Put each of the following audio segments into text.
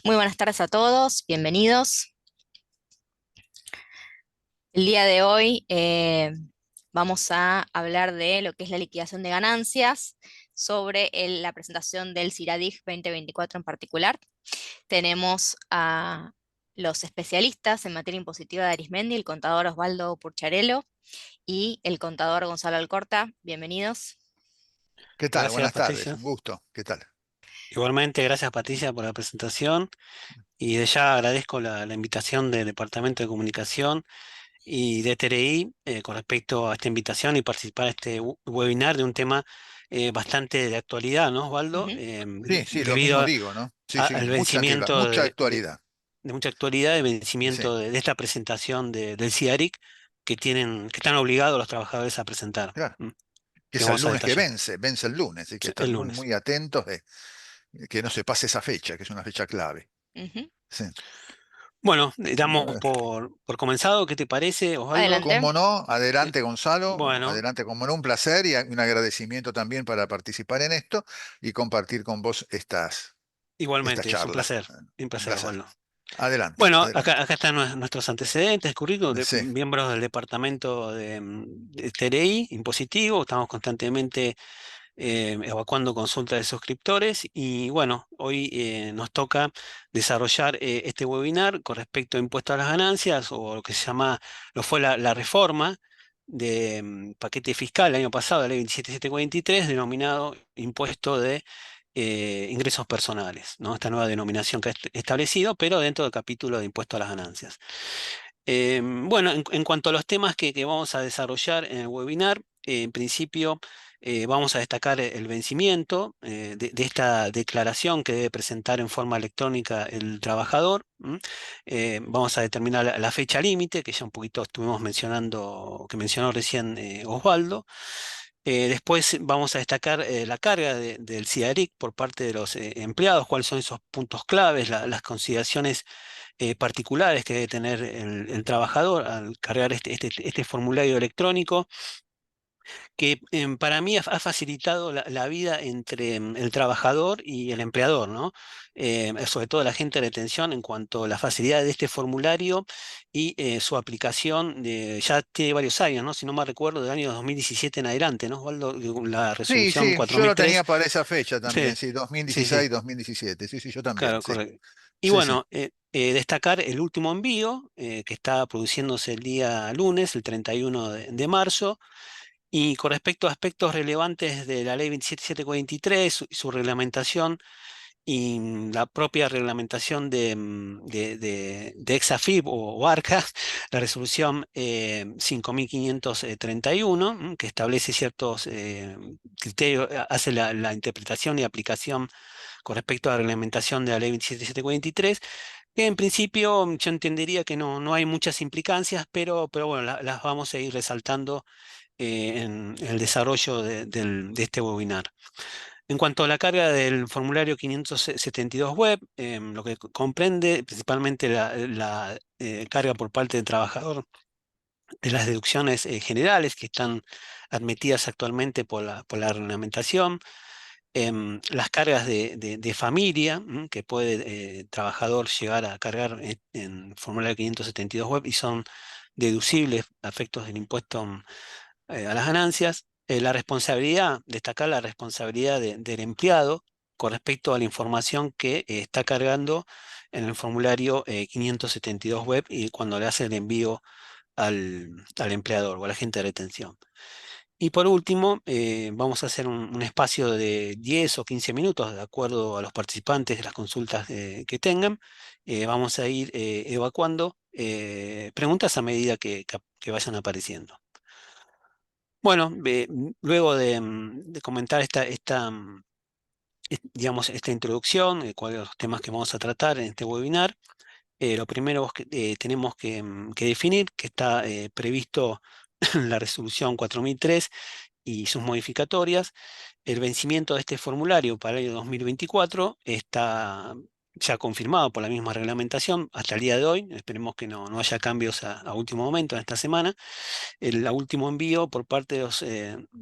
Muy buenas tardes a todos, bienvenidos. El día de hoy vamos a hablar de lo que es la liquidación de ganancias, sobre la presentación del CIRADIG 2024 en particular. Tenemos a los especialistas en materia impositiva de Arismendi, el contador Osvaldo Purcharello y el contador Gonzalo Alcorta. Bienvenidos. ¿Qué tal? Gracias, Buenas tardes, Patricia. un gusto. ¿Qué tal? Igualmente, gracias, Patricia, por la presentación. Y de ya agradezco la invitación del Departamento de Comunicación y de TRI con respecto a esta invitación y participar en este webinar de un tema bastante de actualidad, ¿no, Osvaldo? Ujú. Sí, sí, lo Debido mismo digo, ¿no? Sí, sí, al mucha antigüedad, vencimiento mucha actualidad. de mucha actualidad, el Sí, vencimiento de esta presentación del CIARIC que están obligados los trabajadores a presentar, claro. Que que es el vamos a lunes que detallar vence el lunes, y que sí, están el muy, lunes. muy atentos de que no se pase esa fecha, que es una fecha clave. Ujú. Sí. Bueno, A damos ver, por comenzado. ¿Qué te parece, Osvaldo? Adelante. cómo no, Eh, adelante Gonzalo, bueno, adelante, cómo no, un placer y un agradecimiento también para participar en esto y compartir con vos estas igualmente, es charlas. un Un placer, placer. Osvaldo. Adelante, Bueno, adelante. acá están nuestros antecedentes, currículum de Sí, miembros del departamento de TRI, impositivo. Estamos constantemente evacuando consultas de suscriptores y bueno, hoy nos toca desarrollar este webinar con respecto a impuestos a las ganancias o lo que se llama, lo fue la reforma de paquete fiscal el año pasado, la ley 27743, denominado impuesto de ingresos personales, ¿no? Esta nueva denominación que ha establecido, pero dentro del capítulo de impuesto a las ganancias. Bueno, en cuanto a los temas que vamos a desarrollar en el webinar, en principio vamos a destacar el vencimiento de esta declaración que debe presentar en forma electrónica el trabajador. Vamos a determinar la fecha límite, que ya un poquito estuvimos mencionando, que mencionó recién Osvaldo. Después vamos a destacar la carga del CIARIC por parte de los empleados, cuáles son esos puntos claves, las consideraciones particulares que debe tener el trabajador al cargar este formulario electrónico, que para mí ha facilitado la vida entre el trabajador y el empleador, ¿no? Sobre todo la gente de retención en cuanto a la facilidad de este formulario y su aplicación ya tiene varios años, ¿no? Si no me recuerdo, del año 2017 en adelante, ¿no, Osvaldo? La sí, resolución sí, yo lo 4003. tenía para esa fecha Sí, también, sí, sí, sí. 2016, 2017, sí, sí, yo también, Claro, sí, correcto. Y sí, sí. bueno, destacar el último envío que está produciéndose el día lunes, el 31 de marzo, y con respecto a aspectos relevantes de la ley 27743, su reglamentación y la propia reglamentación de Exafib o ARCA, la resolución 5531, que establece ciertos criterios, hace la interpretación y aplicación con respecto a la reglamentación de la ley 27743, que en principio yo entendería que no hay muchas implicancias, pero bueno, las vamos a ir resaltando en el desarrollo de este webinar. En cuanto a la carga del formulario 572 web, lo que comprende principalmente la carga por parte del trabajador de las deducciones generales que están admitidas actualmente por la reglamentación, las cargas de familia que puede el trabajador llegar a cargar en formulario 572 web y son deducibles a efectos del impuesto a las ganancias. La responsabilidad, destacar la responsabilidad del empleado con respecto a la información que está cargando en el formulario 572 web y cuando le hace el envío al empleador o al agente de retención. Y por último, vamos a hacer un espacio de 10 o 15 minutos, de acuerdo a los participantes de las consultas que tengan. Vamos a ir evacuando preguntas a medida que vayan apareciendo. Bueno, luego de comentar digamos, esta introducción, cuáles son los temas que vamos a tratar en este webinar, lo primero es que tenemos que definir que está previsto en la resolución 4003 y sus modificatorias. El vencimiento de este formulario para el año 2024 está ya confirmado por la misma reglamentación hasta el día de hoy. Esperemos que no haya cambios a último momento en esta semana. El último envío por parte de los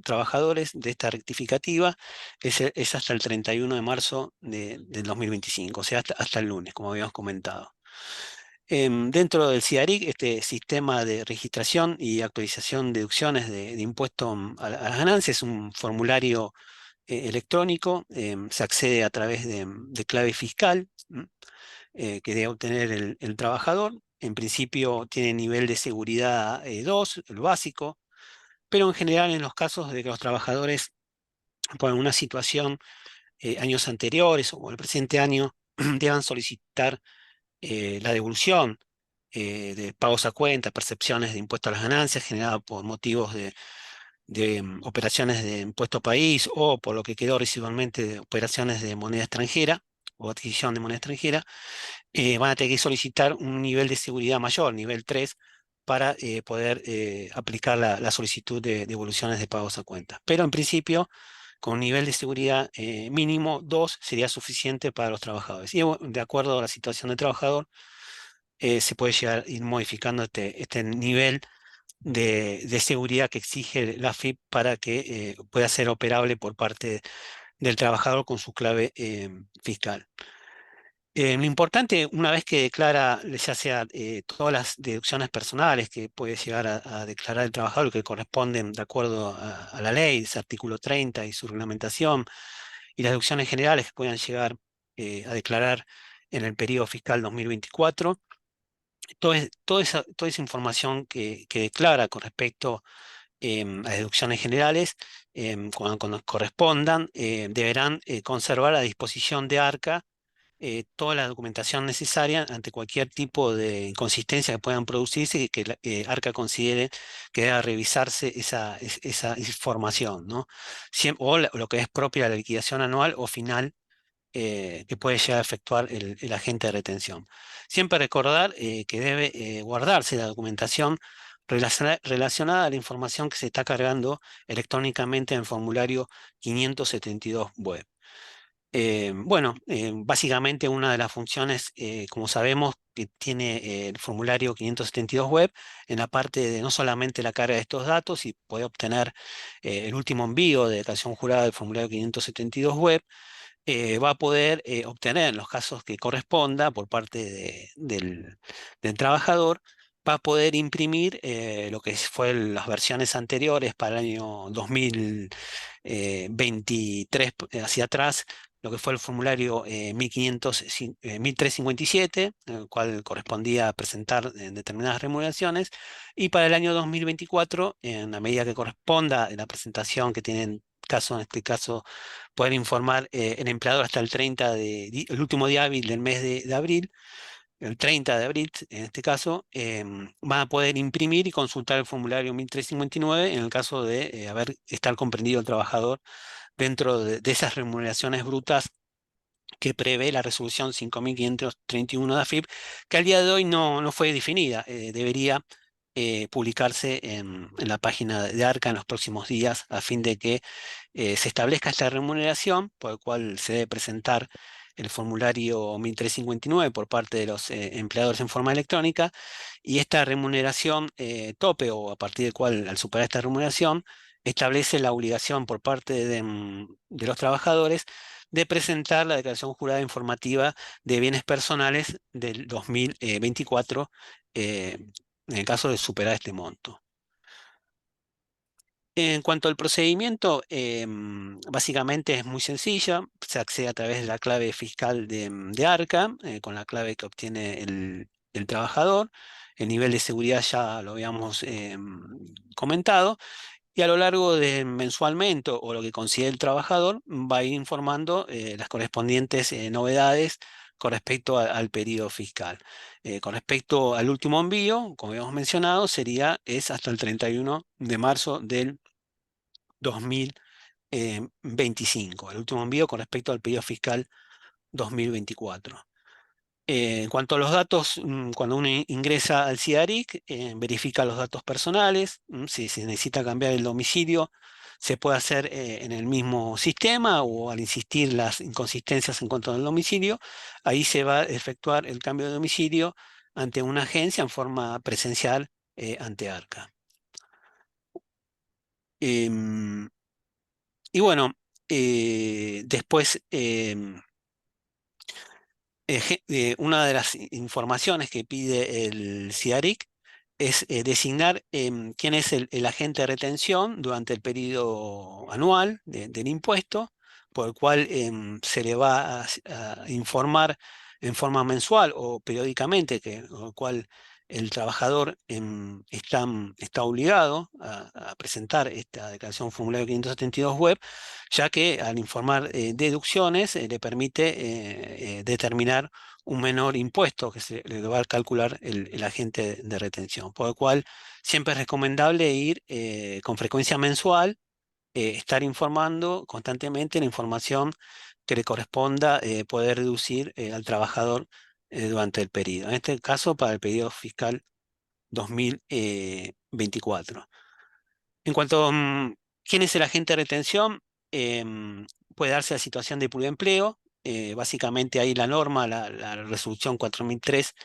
trabajadores de esta rectificativa es hasta el 31 de marzo del 2025, o sea, hasta el lunes, como habíamos comentado. Dentro del CIARIC, este sistema de registración y actualización de deducciones de impuesto a las ganancias, es un formulario electrónico, se accede a través de clave fiscal que debe obtener el trabajador. En principio tiene nivel de seguridad 2, el básico, pero en general en los casos de que los trabajadores por alguna situación años anteriores o el presente año deban solicitar la devolución de pagos a cuenta, percepciones de impuesto a las ganancias generadas por motivos de operaciones de impuesto país o por lo que quedó residualmente de operaciones de moneda extranjera o adquisición de moneda extranjera, van a tener que solicitar un nivel de seguridad mayor, nivel 3, para poder aplicar la solicitud de devoluciones de pagos a cuenta. Pero en principio, con un nivel de seguridad mínimo 2 sería suficiente para los trabajadores. Y de acuerdo a la situación del trabajador, se puede llegar a ir modificando este nivel de seguridad que exige la AFIP para que pueda ser operable por parte del trabajador con su clave fiscal. Lo importante, una vez que declara, ya sea todas las deducciones personales que puede llegar a declarar el trabajador, que corresponden de acuerdo a la ley, ese artículo 30 y su reglamentación, y las deducciones generales que puedan llegar a declarar en el periodo fiscal 2024, toda esa información que declara con respecto a deducciones generales, cuando correspondan, deberán conservar a disposición de ARCA toda la documentación necesaria ante cualquier tipo de inconsistencia que puedan producirse y que ARCA considere que deba revisarse esa información, ¿no? O lo que es propia de la liquidación anual o final que puede llegar a efectuar el agente de retención. Siempre recordar que debe guardarse la documentación relacionada a la información que se está cargando electrónicamente en el formulario 572 web. Bueno, básicamente una de las funciones, como sabemos, que tiene el formulario 572 web, en la parte de no solamente la carga de estos datos y puede obtener el último envío de declaración jurada del formulario 572 web, va a poder obtener en los casos que corresponda por parte del trabajador, va a poder imprimir lo que fue las versiones anteriores para el año 2023 hacia atrás, lo que fue el formulario 1357, el cual correspondía a presentar determinadas remuneraciones, y para el año 2024, en la medida que corresponda en la presentación que tienen caso, en este caso, poder informar el empleador hasta el 30 el último día hábil del mes de abril, el 30 de abril en este caso, van a poder imprimir y consultar el formulario 1359 en el caso de estar comprendido el trabajador dentro de esas remuneraciones brutas que prevé la resolución 5531 de AFIP, que al día de hoy no fue definida. Debería publicarse en la página de ARCA en los próximos días a fin de que se establezca esta remuneración por el cual se debe presentar el formulario 1359 por parte de los empleadores en forma electrónica, y esta remuneración tope, o a partir del cual, al superar esta remuneración, establece la obligación por parte de los trabajadores de presentar la declaración jurada informativa de bienes personales del 2024 en el caso de superar este monto. En cuanto al procedimiento, básicamente es muy sencilla. Se accede a través de la clave fiscal de ARCA, con la clave que obtiene el trabajador. El nivel de seguridad ya lo habíamos comentado. Y a lo largo de mensualmente o lo que considere el trabajador, va a ir informando las correspondientes novedades con respecto al periodo fiscal. Con respecto al último envío, como habíamos mencionado, es hasta el 31 de marzo del 2025. El último envío con respecto al periodo fiscal 2024. En cuanto a los datos, cuando uno ingresa al CIARIC, verifica los datos personales, si se necesita cambiar el domicilio, se puede hacer en el mismo sistema o al insistir las inconsistencias en cuanto al domicilio, ahí se va a efectuar el cambio de domicilio ante una agencia en forma presencial ante ARCA. Em, y bueno, después una de las informaciones que pide el CIARIC es designar quién es el agente de retención durante el periodo anual del impuesto, por el cual se le va a informar en forma mensual o periódicamente, con el cual el trabajador está obligado a presentar esta declaración formulario 572 web, ya que al informar deducciones le permite determinar un menor impuesto que se le va a calcular el agente de retención. Por lo cual siempre es recomendable ir con frecuencia mensual, estar informando constantemente la información que le corresponda poder deducir al trabajador durante el periodo. En este caso, para el periodo fiscal 2024. En cuanto a quién es el agente de retención, puede darse la situación de pluriempleo. Básicamente ahí la norma, la resolución 4003,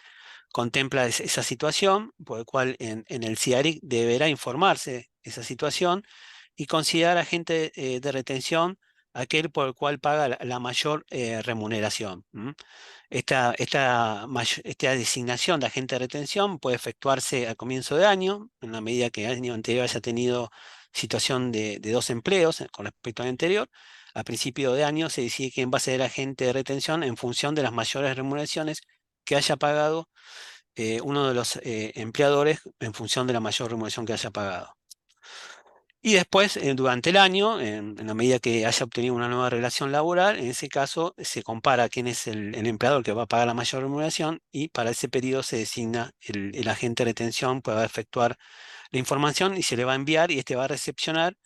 contempla esa situación, por el cual en el CIARIC deberá informarse esa situación y considerar agente de retención aquel por el cual paga la mayor remuneración. Esta designación de agente de retención puede efectuarse a comienzo de año, en la medida que el año anterior haya tenido situación de dos empleos con respecto al anterior. A principio de año se decide quién va a ser el agente de retención en función de las mayores remuneraciones que haya pagado uno de los empleadores en función de la mayor remuneración que haya pagado. Y después, durante el año, en la medida que haya obtenido una nueva relación laboral, en ese caso se compara quién es el empleador que va a pagar la mayor remuneración y para ese periodo se designa el agente de retención, puede efectuar la información y se le va a enviar y este va a recepcionar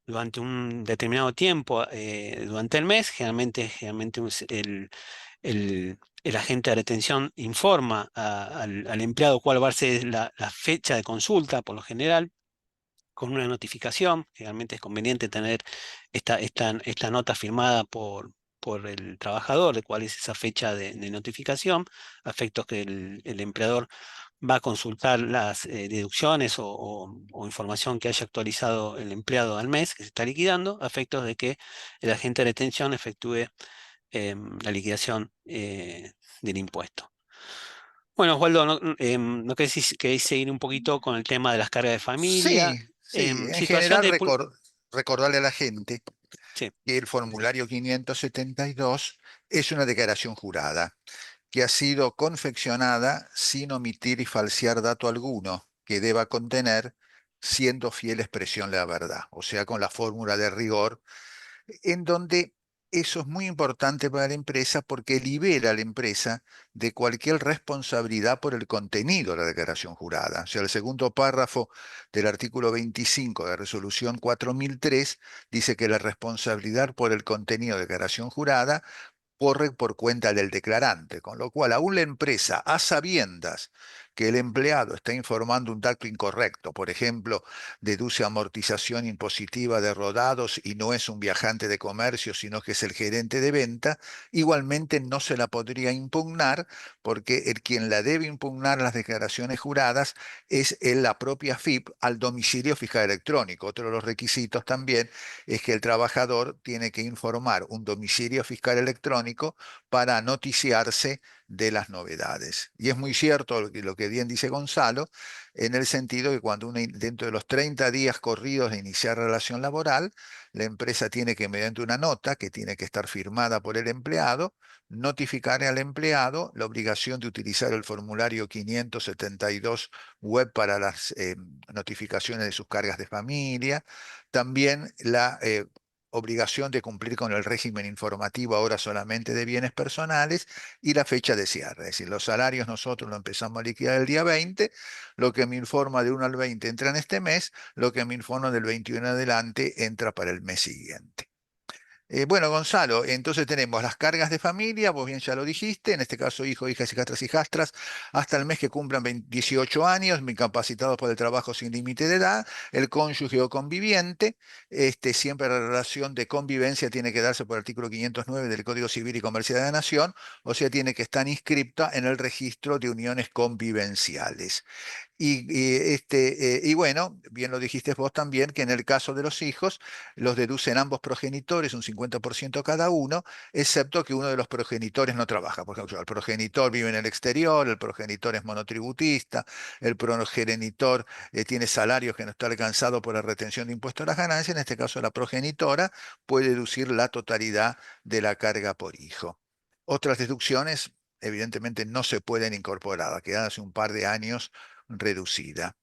durante un determinado tiempo durante el mes. Generalmente el agente de retención informa al empleado cuál va a ser la fecha de consulta, por lo general con una notificación. Generalmente es conveniente tener esta nota firmada por el trabajador de cuál es esa fecha de notificación, a efectos que el empleador va a consultar las deducciones o información que haya actualizado el empleado al mes que se está liquidando, a efectos de que el agente de retención efectúe la liquidación del impuesto. Bueno, Osvaldo, ¿no queréis seguir un poquito con el tema de las cargas de familia? Sí, sí, en Situación general de... recordarle a la gente Sí, que el formulario 572 es una declaración jurada que ha sido confeccionada sin omitir y falsear dato alguno que deba contener, siendo fiel expresión de la verdad, o sea, con la fórmula de rigor, en donde eso es muy importante para la empresa porque libera a la empresa de cualquier responsabilidad por el contenido de la declaración jurada. O sea, el segundo párrafo del artículo 25 de la resolución 4003 dice que la responsabilidad por el contenido de declaración jurada corre por cuenta del declarante, con lo cual aún la empresa, a sabiendas que el empleado está informando un dato incorrecto, por ejemplo, deduce amortización impositiva de rodados y no es un viajante de comercio, sino que es el gerente de venta, igualmente no se la podría impugnar porque el quien la debe impugnar las declaraciones juradas es la propia FIP al domicilio fiscal electrónico. Otro de los requisitos también es que el trabajador tiene que informar un domicilio fiscal electrónico para noticiarse de las novedades. Y es muy cierto lo que bien dice Gonzalo, en el sentido que cuando dentro de los 30 días corridos de iniciar relación laboral, la empresa tiene que, mediante una nota que tiene que estar firmada por el empleado, notificar al empleado la obligación de utilizar el formulario 572 web para las notificaciones de sus cargas de familia, también la obligación de cumplir con el régimen informativo ahora solamente de bienes personales y la fecha de cierre. Es decir, los salarios nosotros lo empezamos a liquidar el día 20, lo que me informa de 1 al 20 entra en este mes, lo que me informa del 21 en adelante entra para el mes siguiente. Bueno, Gonzalo, entonces tenemos las cargas de familia, vos bien ya lo dijiste, en este caso hijos, hijas, hijastras, hijastras, hasta el mes que cumplan 18 años, incapacitados por el trabajo sin límite de edad, el cónyuge o conviviente, siempre la relación de convivencia tiene que darse por el artículo 509 del Código Civil y Comercial de la Nación, o sea, tiene que estar inscripta en el registro de uniones convivenciales. Y bueno, bien lo dijiste vos también, que en el caso de los hijos, los deducen ambos progenitores, un 50% cada uno, excepto que uno de los progenitores no trabaja. Por ejemplo, el progenitor vive en el exterior, el progenitor es monotributista, el progenitor tiene salarios que no está alcanzado por la retención de impuestos a las ganancias. En este caso, la progenitora puede deducir la totalidad de la carga por hijo. Otras deducciones, evidentemente, no se pueden incorporar, quedan hace un par de años reducida.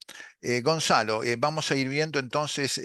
Gonzalo, vamos a ir viendo entonces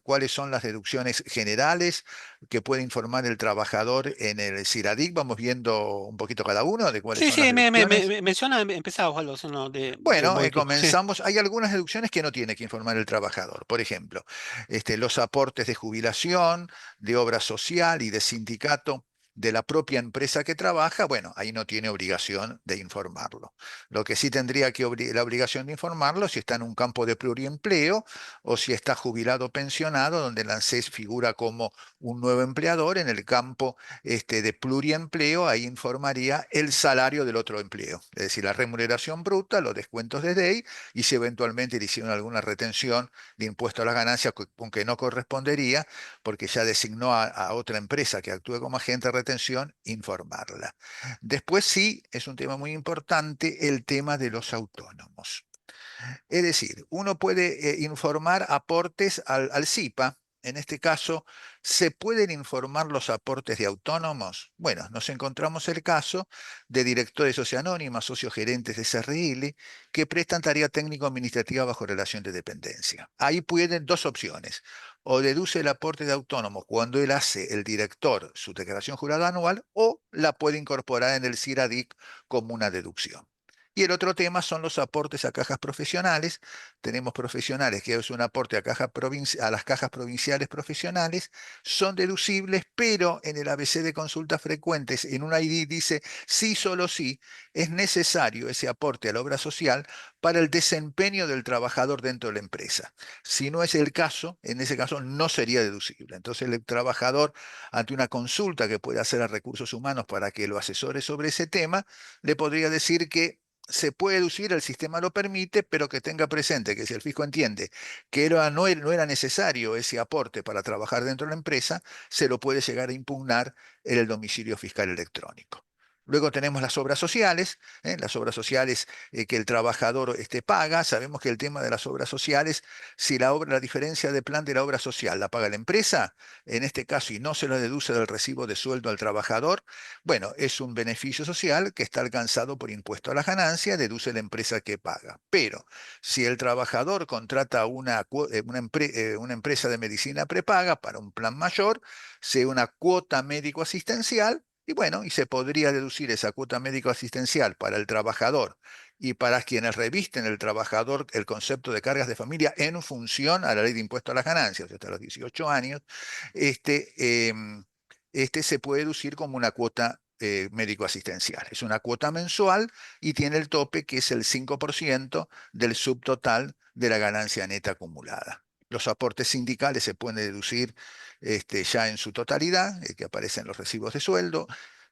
cuáles son las deducciones generales que puede informar el trabajador en el CIRADIC. Vamos viendo un poquito cada uno de cuáles Sí, son las sí, deducciones. menciona, empezá Osvaldo, no, Bueno, voy sí. comenzamos. Hay algunas deducciones que no tiene que informar el trabajador. Por ejemplo, los aportes de jubilación, de obra social y de sindicato de la propia empresa que trabaja, bueno, ahí no tiene obligación de informarlo. Lo que sí tendría que la obligación de informarlo si está en un campo de pluriempleo o si está jubilado o pensionado, donde el ANSES figura como un nuevo empleador. En el campo de pluriempleo, ahí informaría el salario del otro empleo, es decir, la remuneración bruta, los descuentos de DEI y si eventualmente le hicieron alguna retención de impuesto a las ganancias, aunque no correspondería, porque ya designó a otra empresa que actúe como agente de retención, informarla. Después sí, es un tema muy importante el tema de los autónomos. Es decir, uno puede informar aportes al CIPA. En este caso, ¿se pueden informar los aportes de autónomos? Bueno, nos encontramos el caso de directores socioanónimas, sociogerentes de SRL, que prestan tarea técnico-administrativa bajo relación de dependencia. Ahí pueden dos opciones. O deduce el aporte de autónomos cuando él hace, el director, su declaración jurada anual, o la puede incorporar en el CIRADIC como una deducción. Y el otro tema son los aportes a cajas profesionales. Tenemos profesionales que es un aporte a las cajas provinciales profesionales. Son deducibles, pero en el ABC de consultas frecuentes, en un ID dice sí, solo sí, es necesario ese aporte a la obra social para el desempeño del trabajador dentro de la empresa. Si no es el caso, en ese caso no sería deducible. Entonces el trabajador, ante una consulta que puede hacer a recursos humanos para que lo asesore sobre ese tema, le podría decir que se puede deducir, el sistema lo permite, pero que tenga presente que si el fisco entiende que no era necesario ese aporte para trabajar dentro de la empresa, se lo puede llegar a impugnar en el domicilio fiscal electrónico. Luego tenemos las obras sociales que el trabajador paga. Sabemos que el tema de las obras sociales, si la diferencia de plan de la obra social la paga la empresa, en este caso, y no se lo deduce del recibo de sueldo al trabajador, bueno, es un beneficio social que está alcanzado por impuesto a la ganancia, deduce la empresa que paga. Pero si el trabajador contrata una empresa de medicina prepaga para un plan mayor, sea una cuota médico-asistencial, y bueno, y se podría deducir esa cuota médico-asistencial para el trabajador y para quienes revisten el trabajador el concepto de cargas de familia en función a la ley de impuesto a las ganancias, hasta los 18 años, se puede deducir como una cuota médico-asistencial. Es una cuota mensual y tiene el tope que es el 5% del subtotal de la ganancia neta acumulada. Los aportes sindicales se pueden deducir ya en su totalidad, que aparecen en los recibos de sueldo.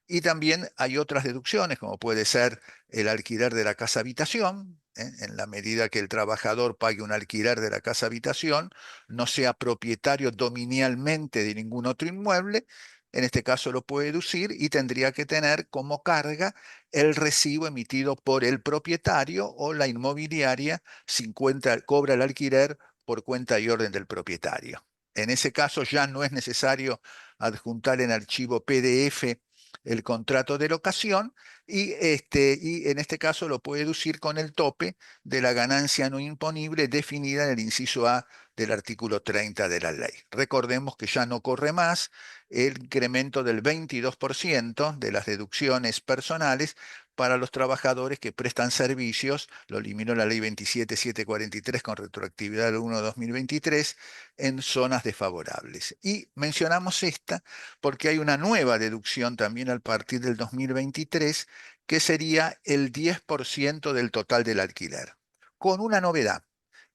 Y también hay otras deducciones, como puede ser el alquiler de la casa habitación, en la medida que el trabajador pague un alquiler de la casa habitación, no sea propietario dominialmente de ningún otro inmueble, en este caso lo puede deducir y tendría que tener como carga el recibo emitido por el propietario o la inmobiliaria si cobra el alquiler por cuenta y orden del propietario. En ese caso ya no es necesario adjuntar en archivo PDF el contrato de locación y en este caso lo puede deducir con el tope de la ganancia no imponible definida en el inciso A del artículo 30 de la ley. Recordemos que ya no corre más el incremento del 22% de las deducciones personales para los trabajadores que prestan servicios, lo eliminó la ley 27743 con retroactividad del 1 de 2023, en zonas desfavorables. Y mencionamos esta porque hay una nueva deducción también a partir del 2023, que sería el 10% del total del alquiler, con una novedad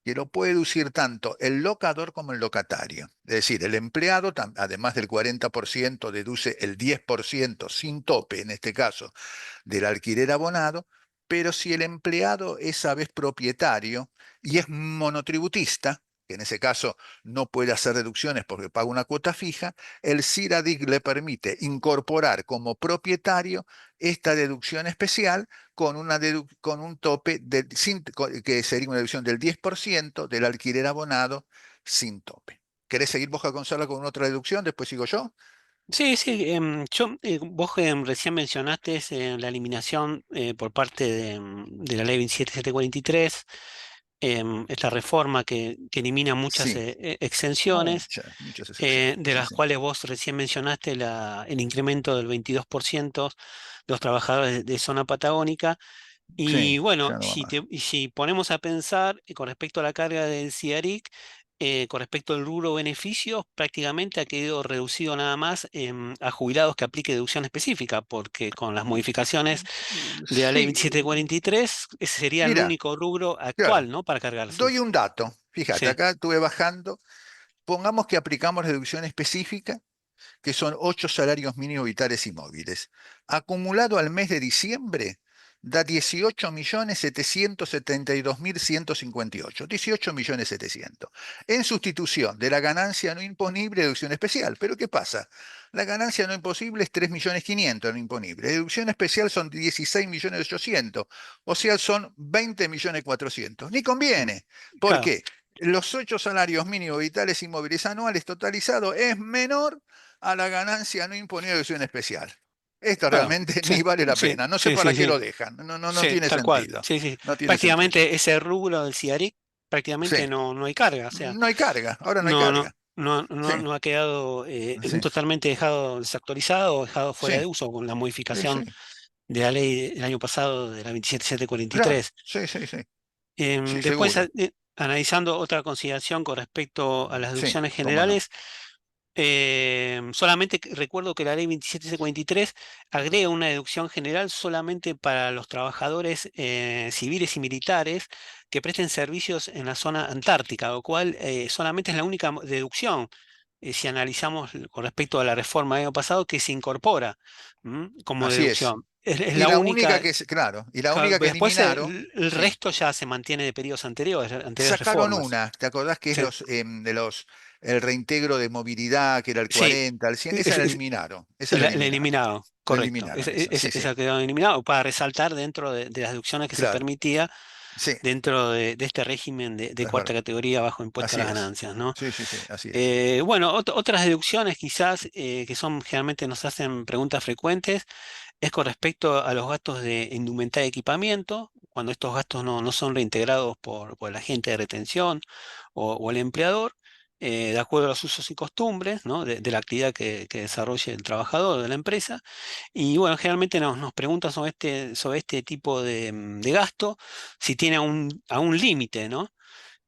que lo puede deducir tanto el locador como el locatario. Es decir, el empleado, además del 40%, deduce el 10% sin tope, en este caso, del alquiler abonado, pero si el empleado es a vez propietario y es monotributista, que en ese caso no puede hacer deducciones porque paga una cuota fija, el CIRADIC le permite incorporar como propietario esta deducción especial con un tope que sería una deducción del 10% del alquiler abonado sin tope. ¿Querés seguir vos, Gonzalo, con otra deducción? Después sigo yo. Sí, sí, vos recién mencionaste la eliminación por parte de la ley 27743, esta reforma que elimina muchas Sí, exenciones, muchas excepciones. de Sí, las sí. cuales vos recién mencionaste el incremento del 22% de los trabajadores de zona patagónica. Sí, Y bueno, ya no va más. y si ponemos a pensar con respecto a la carga del CIARIC, con respecto al rubro beneficios, prácticamente ha quedado reducido nada más a jubilados que aplique deducción específica, porque con las modificaciones de la ley Sí, 2743, ese sería el mira, único rubro claro. actual, ¿no? Para cargarse. Doy un dato. Fíjate, Sí, acá estuve bajando. Pongamos que aplicamos la deducción específica, que son 8 salarios mínimos vitales y móviles. Acumulado al mes de diciembre, da 18.772.158. 18.700.000. En sustitución de la ganancia no imponible, deducción especial. Pero ¿qué pasa? La ganancia no imposible es 3.500.000 no imponible. La deducción especial son 16.800.000. O sea, son 20.400.000. Ni mm, conviene. ¿Por claro. qué? Los 8 salarios mínimos vitales y móviles anuales totalizados es menor a la ganancia no imponida de deducción especial. Esto Claro, realmente sí, ni vale la sí, pena. No sé sí, para sí, qué sí, lo dejan. No, no, no sí, tiene tal cual. sentido. Sí, sí. No tiene sentido. Prácticamente ese rubro del CIARIC, Sí. prácticamente no hay carga, o sea. No hay carga. Ahora no hay No, no, carga. no, Sí, no, no ha quedado sí, totalmente dejado desactualizado o dejado fuera sí, de uso con la sí, sí. modificación de la ley del año pasado de la Claro. 27743. Sí, sí, sí. Sí, Después, seguro. analizando otra consideración con respecto a las Sí, deducciones cómo no. generales, solamente recuerdo que la ley 27743 agrega una deducción general solamente para los trabajadores civiles y militares que presten servicios en la zona antártica, lo cual solamente es la única deducción, si analizamos con respecto a la reforma del año pasado, que se incorpora como Así es. deducción. Es Y la la única única. que, claro, y la Claro, única que después eliminaron, el sí. resto ya se mantiene de periodos anteriores, anteriores Sacaron reformas. una, ¿te acordás que es Sí, el reintegro de movilidad, que era el sí, 40, el 100? Esa es- la es- eliminaron, esa la la eliminaron, eliminado, la correcto. eliminaron esa, sí, sí, Esa quedó eliminado para resaltar dentro de las deducciones que se claro, permitía sí, dentro de este régimen de es cuarta verdad, categoría bajo impuesto a así las es, ganancias, ¿no? sí, sí, sí, así es. Bueno, otras deducciones quizás que son generalmente nos hacen preguntas frecuentes es con respecto a los gastos de indumentaria y equipamiento, cuando estos gastos no son reintegrados por el agente de retención o el empleador, de acuerdo a los usos y costumbres, ¿no? de la actividad que desarrolle el trabajador de la empresa. Y bueno, generalmente nos preguntan sobre este tipo de gasto, si tiene aún límite, ¿no?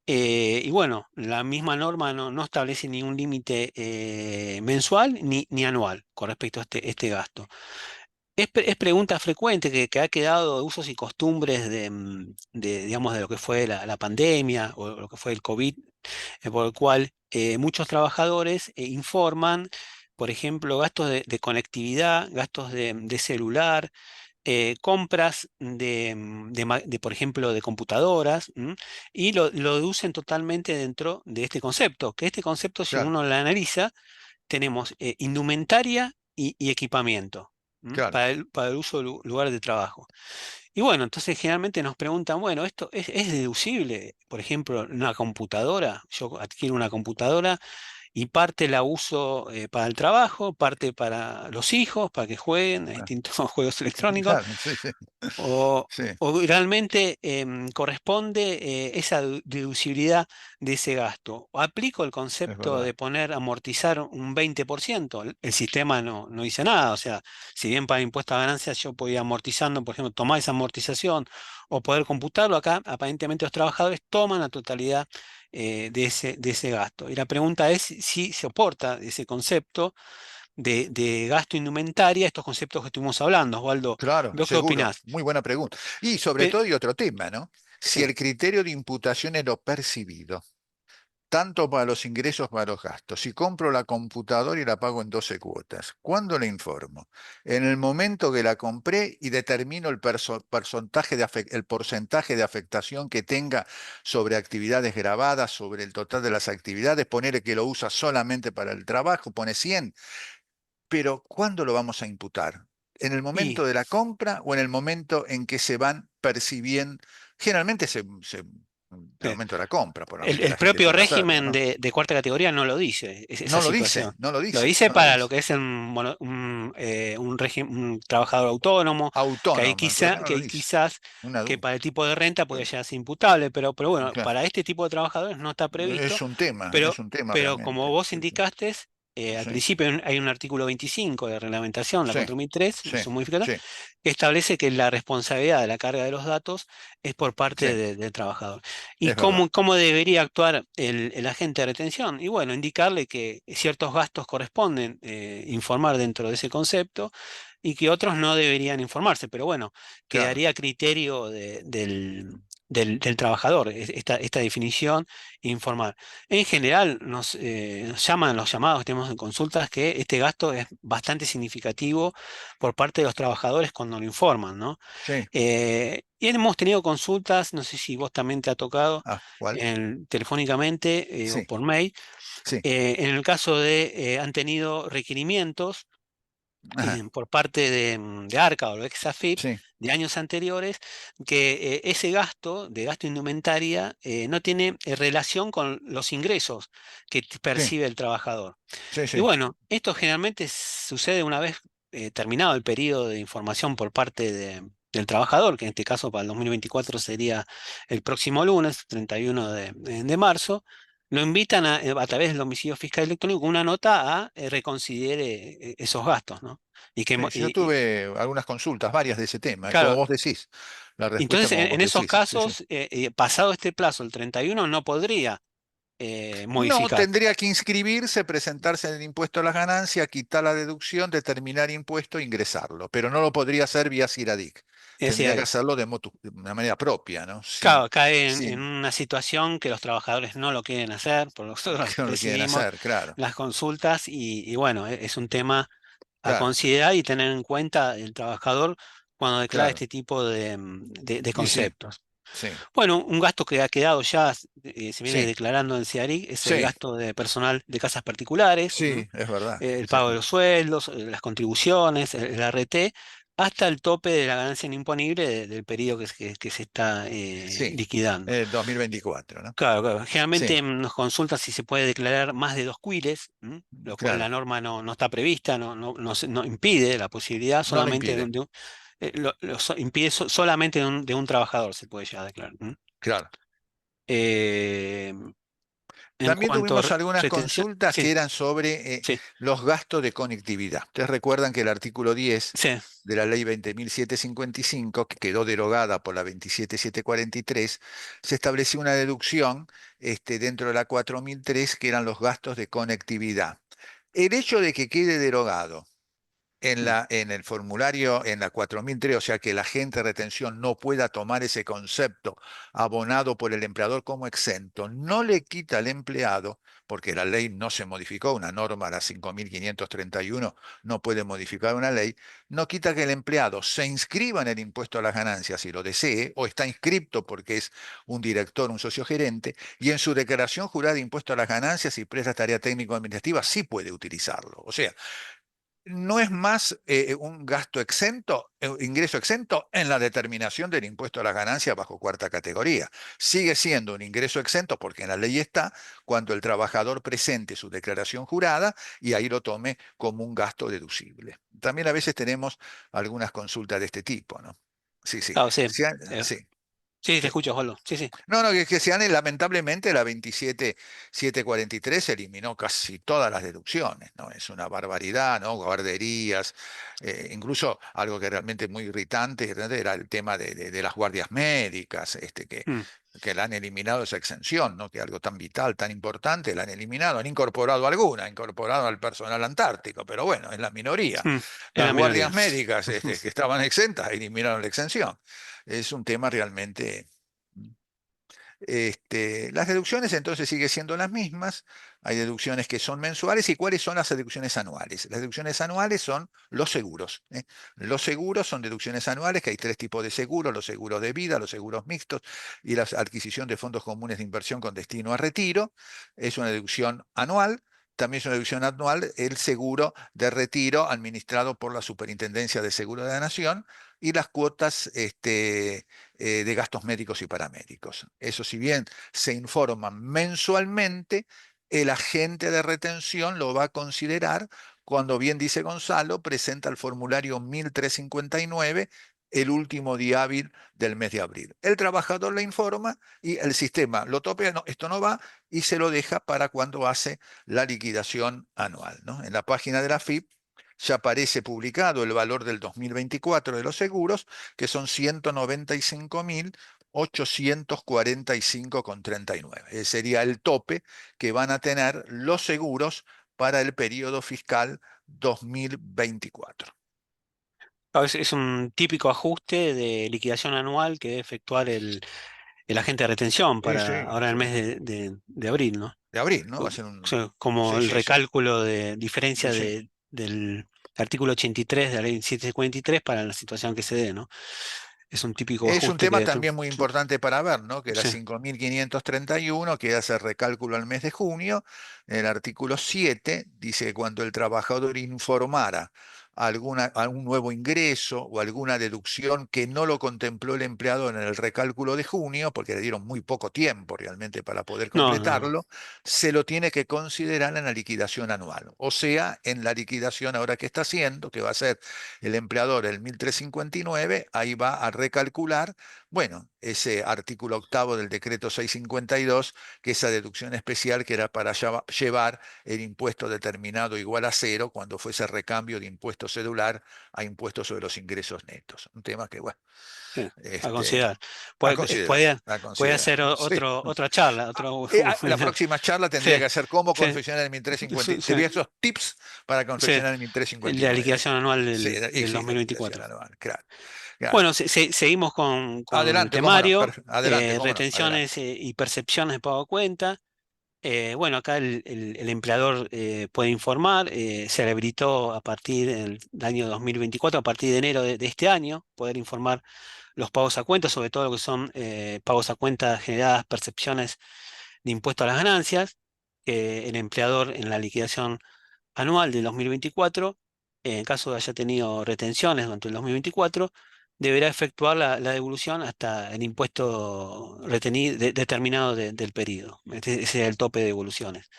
Y bueno, la misma norma no establece ningún límite mensual ni anual con respecto a este gasto. Es pregunta frecuente que ha quedado de usos y costumbres digamos, de lo que fue la pandemia o lo que fue el COVID, por el cual muchos trabajadores informan, por ejemplo, gastos de conectividad, gastos de celular, compras por ejemplo, de computadoras, y lo deducen totalmente dentro de este concepto, que este concepto, si Claro, uno lo analiza, tenemos indumentaria y equipamiento claro. para el uso del lugar de trabajo. Y bueno, entonces generalmente nos preguntan, bueno, ¿esto es deducible? Por ejemplo, una computadora, yo adquiero una computadora y parte la uso para el trabajo, parte para los hijos, para que jueguen a Ah, distintos juegos electrónicos, claro, sí, sí, o, sí, o realmente corresponde esa deducibilidad de ese gasto. O aplico el es concepto verdad. de poner amortizar un 20%. El sistema no dice nada. O sea, si bien para impuesto a ganancias yo podía amortizando, por ejemplo, tomar esa amortización o poder computarlo acá, aparentemente los trabajadores toman la totalidad de ese gasto. Y la pregunta es si soporta ese concepto de gasto indumentaria, estos conceptos que estuvimos hablando, Osvaldo. Claro, ¿Vos qué seguro. opinás? Muy buena pregunta. Y sobre Pe- todo, y otro tema, ¿no? Si sí. el criterio de imputación es lo percibido, tanto para los ingresos como para los gastos. Si compro la computadora y la pago en 12 cuotas, ¿cuándo le informo? En el momento que la compré y determino el porcentaje de afectación que tenga sobre actividades grabadas, sobre el total de las actividades, ponerle que lo usa solamente para el trabajo, pone 100. Pero ¿cuándo lo vamos a imputar? ¿En el Y momento de la compra o en el momento en que se van percibiendo? Generalmente al eh, momento de la compra, por más que el la gente propio pueda hacerlo, régimen ¿no? de cuarta categoría no lo dice, esa No lo situación. dice, no lo Lo dice, dice no lo para lo dice. que es un trabajador autónomo, Autónoma, ¿por qué no que lo ahí dice? quizás Una que duda. para el tipo de renta puede llegar a ser imputable, pero bueno, Claro. para este tipo de trabajadores no está previsto, Es un tema pero como realmente. vos Sí, indicaste, al sí, principio hay un artículo 25 de reglamentación, la sí, 4003, sí, su modificación, sí, que establece que la responsabilidad de la carga de los datos es por sí, parte del trabajador. ¿Y es verdad. cómo debería actuar el agente de retención? Y bueno, indicarle que ciertos gastos corresponden informar dentro de ese concepto y que otros no deberían informarse, pero bueno, Claro, quedaría a criterio del trabajador esta definición, informar. En general, nos llaman los llamados que tenemos en consultas que este gasto es bastante significativo por parte de los trabajadores cuando lo informan, ¿no? sí. Y hemos tenido consultas, no sé si vos también te ha tocado Ah, ¿cuál? telefónicamente o Sí, por mail. sí, En el caso de han tenido requerimientos ajá, por parte de ARCA o Exafip sí, de años anteriores, que ese gasto de gasto indumentaria no tiene relación con los ingresos que sí, percibe el trabajador. sí, Y sí, bueno, esto generalmente sucede una vez terminado el periodo de información por parte del trabajador, que en este caso para el 2024 sería el próximo lunes, 31 de marzo. Lo invitan a través del domicilio fiscal electrónico con una nota a reconsidere esos gastos, ¿no? Y que, sí, sí, yo tuve algunas consultas, varias de ese tema, como claro, vos decís. La respuesta entonces como vos en esos decís, sí, sí. casos, pasado este plazo, el 31 no podría No, modificar. tendría que inscribirse, presentarse en el impuesto a las ganancias, quitar la deducción, determinar impuesto e ingresarlo, pero no lo podría hacer vía CIRADIC. Es Tendría decir, que hacerlo de una manera propia, ¿no? claro, cae en Sin una situación que los trabajadores no lo quieren hacer, por nosotros que no lo quieren recibimos hacer, claro, las consultas y bueno, es un tema a claro, considerar y tener en cuenta el trabajador cuando declara claro. este tipo de Y sí, conceptos. sí, Bueno, un gasto que ha quedado ya, se viene sí, declarando en CIARIC, es el sí, gasto de personal de casas particulares, ¿m? sí, es verdad. El Sí, pago de los sueldos, las contribuciones, el RT, hasta el tope de la ganancia no imponible del periodo que se está sí, liquidando. 2024, ¿no? Claro, claro. Sí, Generalmente nos consultan si se puede declarar más de 2 quiles, lo cual la claro, norma no está prevista, no impide la posibilidad, no lo solamente impide, impide solamente de un trabajador se puede ya declarar. claro. Eh, en También cuanto a tuvimos algunas retención, consultas sí, que eran sobre sí, los gastos de conectividad. Ustedes recuerdan que el artículo 10 sí, de la ley 20.755, que quedó derogada por la 27.743, se estableció una deducción dentro de la 4003 que eran los gastos de conectividad. El hecho de que quede derogado mm, en el formulario, en la 4003, o sea que el agente de retención no pueda tomar ese concepto abonado por el empleador como exento, no le quita al empleado, porque la ley no se modificó, una norma, la 5.531, no puede modificar una ley, no quita que el empleado se inscriba en el impuesto a las ganancias si lo desee, o está inscripto porque es un director, un socio gerente, y en su declaración jurada de impuesto a las ganancias y presta tarea técnico-administrativa sí puede utilizarlo. O sea, no es más un gasto exento, ingreso exento en la determinación del impuesto a las ganancias bajo cuarta categoría. Sigue siendo un ingreso exento porque en la ley está cuando el trabajador presente su declaración jurada y ahí lo tome como un gasto deducible. También a veces tenemos algunas consultas de este tipo, ¿no? Sí, sí. Claro, sí. Sí, Sí, sí. sí, te escucho, Osvaldo. Sí, sí. No, no, que se han, lamentablemente, la 27743 eliminó casi todas las deducciones, ¿no? Es una barbaridad, ¿no? Guarderías, incluso algo que realmente es muy irritante era el tema de las guardias médicas, Mm, que la han eliminado esa exención, ¿no? Que algo tan vital, tan importante, la han eliminado, han incorporado alguna, han incorporado al personal antártico, pero bueno, es la minoría. mm, es Las la guardias minoría. médicas, que estaban exentas, eliminaron la exención. Es un tema realmente. Las deducciones entonces siguen siendo las mismas. Hay deducciones que son mensuales. ¿Y cuáles son las deducciones anuales? Las deducciones anuales son los seguros, ¿eh? Los seguros son deducciones anuales, que hay tres tipos de seguros: los seguros de vida, los seguros mixtos y la adquisición de fondos comunes de inversión con destino a retiro. Es una deducción anual. También es una deducción anual el seguro de retiro administrado por la Superintendencia de Seguros de la Nación y las cuotas de gastos médicos y paramédicos. Eso, si bien se informan mensualmente, el agente de retención lo va a considerar cuando, bien dice Gonzalo, presenta el formulario 1359 el último día hábil del mes de abril. El trabajador le informa y el sistema lo topea: no, esto no va, y se lo deja para cuando hace la liquidación anual, ¿no? En la página de la FIP ya aparece publicado el valor del 2024 de los seguros, que son 195.845,39. Ese sería el tope que van a tener los seguros para el periodo fiscal 2024. Es un típico ajuste de liquidación anual que debe efectuar el agente de retención Sí, para sí, ahora en el sí. mes de abril, ¿no? De abril, ¿no? Va a O ser sea, un... como Sí, el sí, sí. recálculo de Sí, diferencia sí. del artículo 83 de la ley 753 para la situación que se dé, ¿no? Es un típico Es un ajuste tema que... también muy Sí, importante para ver, ¿no? Que la sí. 5.531, que hace recálculo al mes de junio, en el artículo 7 dice que cuando el trabajador informara algún nuevo ingreso o alguna deducción que no lo contempló el empleador en el recálculo de junio, porque le dieron muy poco tiempo realmente para poder No, no, no. completarlo, se lo tiene que considerar en la liquidación anual. O sea, en la liquidación ahora que está haciendo, que va a ser el empleador el 1359, ahí va a recalcular, bueno, ese artículo octavo del decreto 652, que esa deducción especial que era para llevar el impuesto determinado igual a cero cuando fuese recambio de impuesto cedular a impuesto sobre los ingresos netos. Un tema que, bueno, Sí, a este, considerar. a Puede, considerar, puede, a puede considerar. hacer Sí. otra charla, La próxima charla Sí, tendría que ser cómo sí, confeccionar el sí, 1350, sí, diversos tips para sí. confeccionar el La 1359. liquidación anual Sí, y del sí, la liquidación 2024. anual, claro. Claro. Bueno, seguimos con el Adelante, cómo no. temario, Adelante, cómo no. retenciones Adelante. y percepciones de pago a cuenta. Bueno, acá el empleador puede informar, se le habilitó a partir del año 2024, a partir de enero de este año, poder informar los pagos a cuenta, sobre todo lo que son pagos a cuenta generadas percepciones de impuesto a las ganancias. El empleador en la liquidación anual del 2024, en caso de haya tenido retenciones durante el 2024, deberá efectuar la devolución hasta el impuesto retenido, determinado del periodo. Ese es el tope de devoluciones.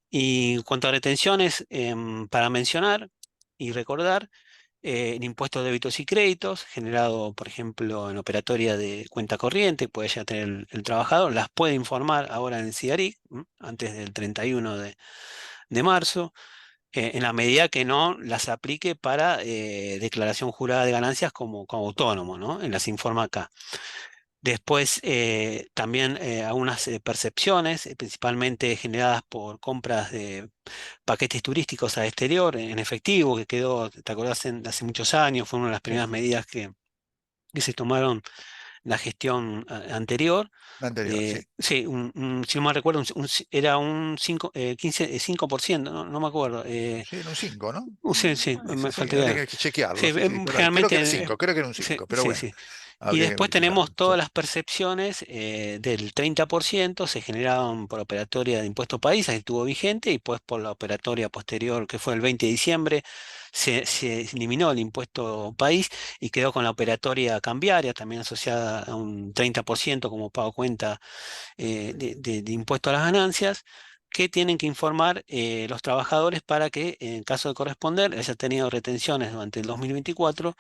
Y en cuanto a retenciones, para mencionar y recordar, el impuesto de débitos y créditos, generado, por ejemplo, en operatoria de cuenta corriente, puede ya tener el trabajador, las puede informar ahora en el CIARIC, antes del 31 de marzo, en la medida que no las aplique para declaración jurada de ganancias como autónomo, ¿no? Las informa acá. Después, también algunas percepciones, principalmente generadas por compras de paquetes turísticos al exterior en efectivo, que quedó, ¿te acordás? Hace muchos años, fue una de las Sí, primeras medidas que se tomaron la gestión anterior. la anterior, sí. Sí, si no mal recuerdo, era un 5, 15, 5%, no, no me acuerdo. Sí, era un 5, ¿no? Sí, sí, Sí, me sí, falta habría idea. que chequearlo. Sí, Sí, sí, pero creo que era generalmente, 5, creo que era un sí, 5, pero sí, bueno. sí. Y Habría que después tenemos verificarlo. Sí. todas las percepciones del 30% se generaron por operatoria de impuesto país, que estuvo vigente, y pues por la operatoria posterior, que fue el 20 de diciembre, se eliminó el impuesto país y quedó con la operatoria cambiaria, también asociada a un 30% como pago cuenta de impuesto a las ganancias, que tienen que informar los trabajadores para que, en caso de corresponder, haya tenido retenciones durante el 2024,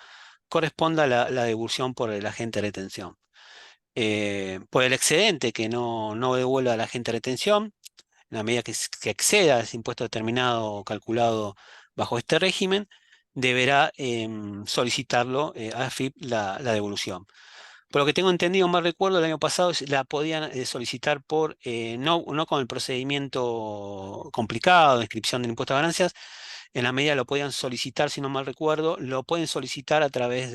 corresponda la devolución por el agente de retención. Por el excedente que no devuelva al agente de retención, en la medida que exceda ese impuesto determinado o calculado bajo este régimen, deberá solicitarlo a AFIP la devolución. Por lo que tengo entendido, mal recuerdo, el año pasado la podían solicitar no con el procedimiento complicado de inscripción del impuesto a ganancias, en la medida lo podían solicitar, si no mal recuerdo, lo pueden solicitar a través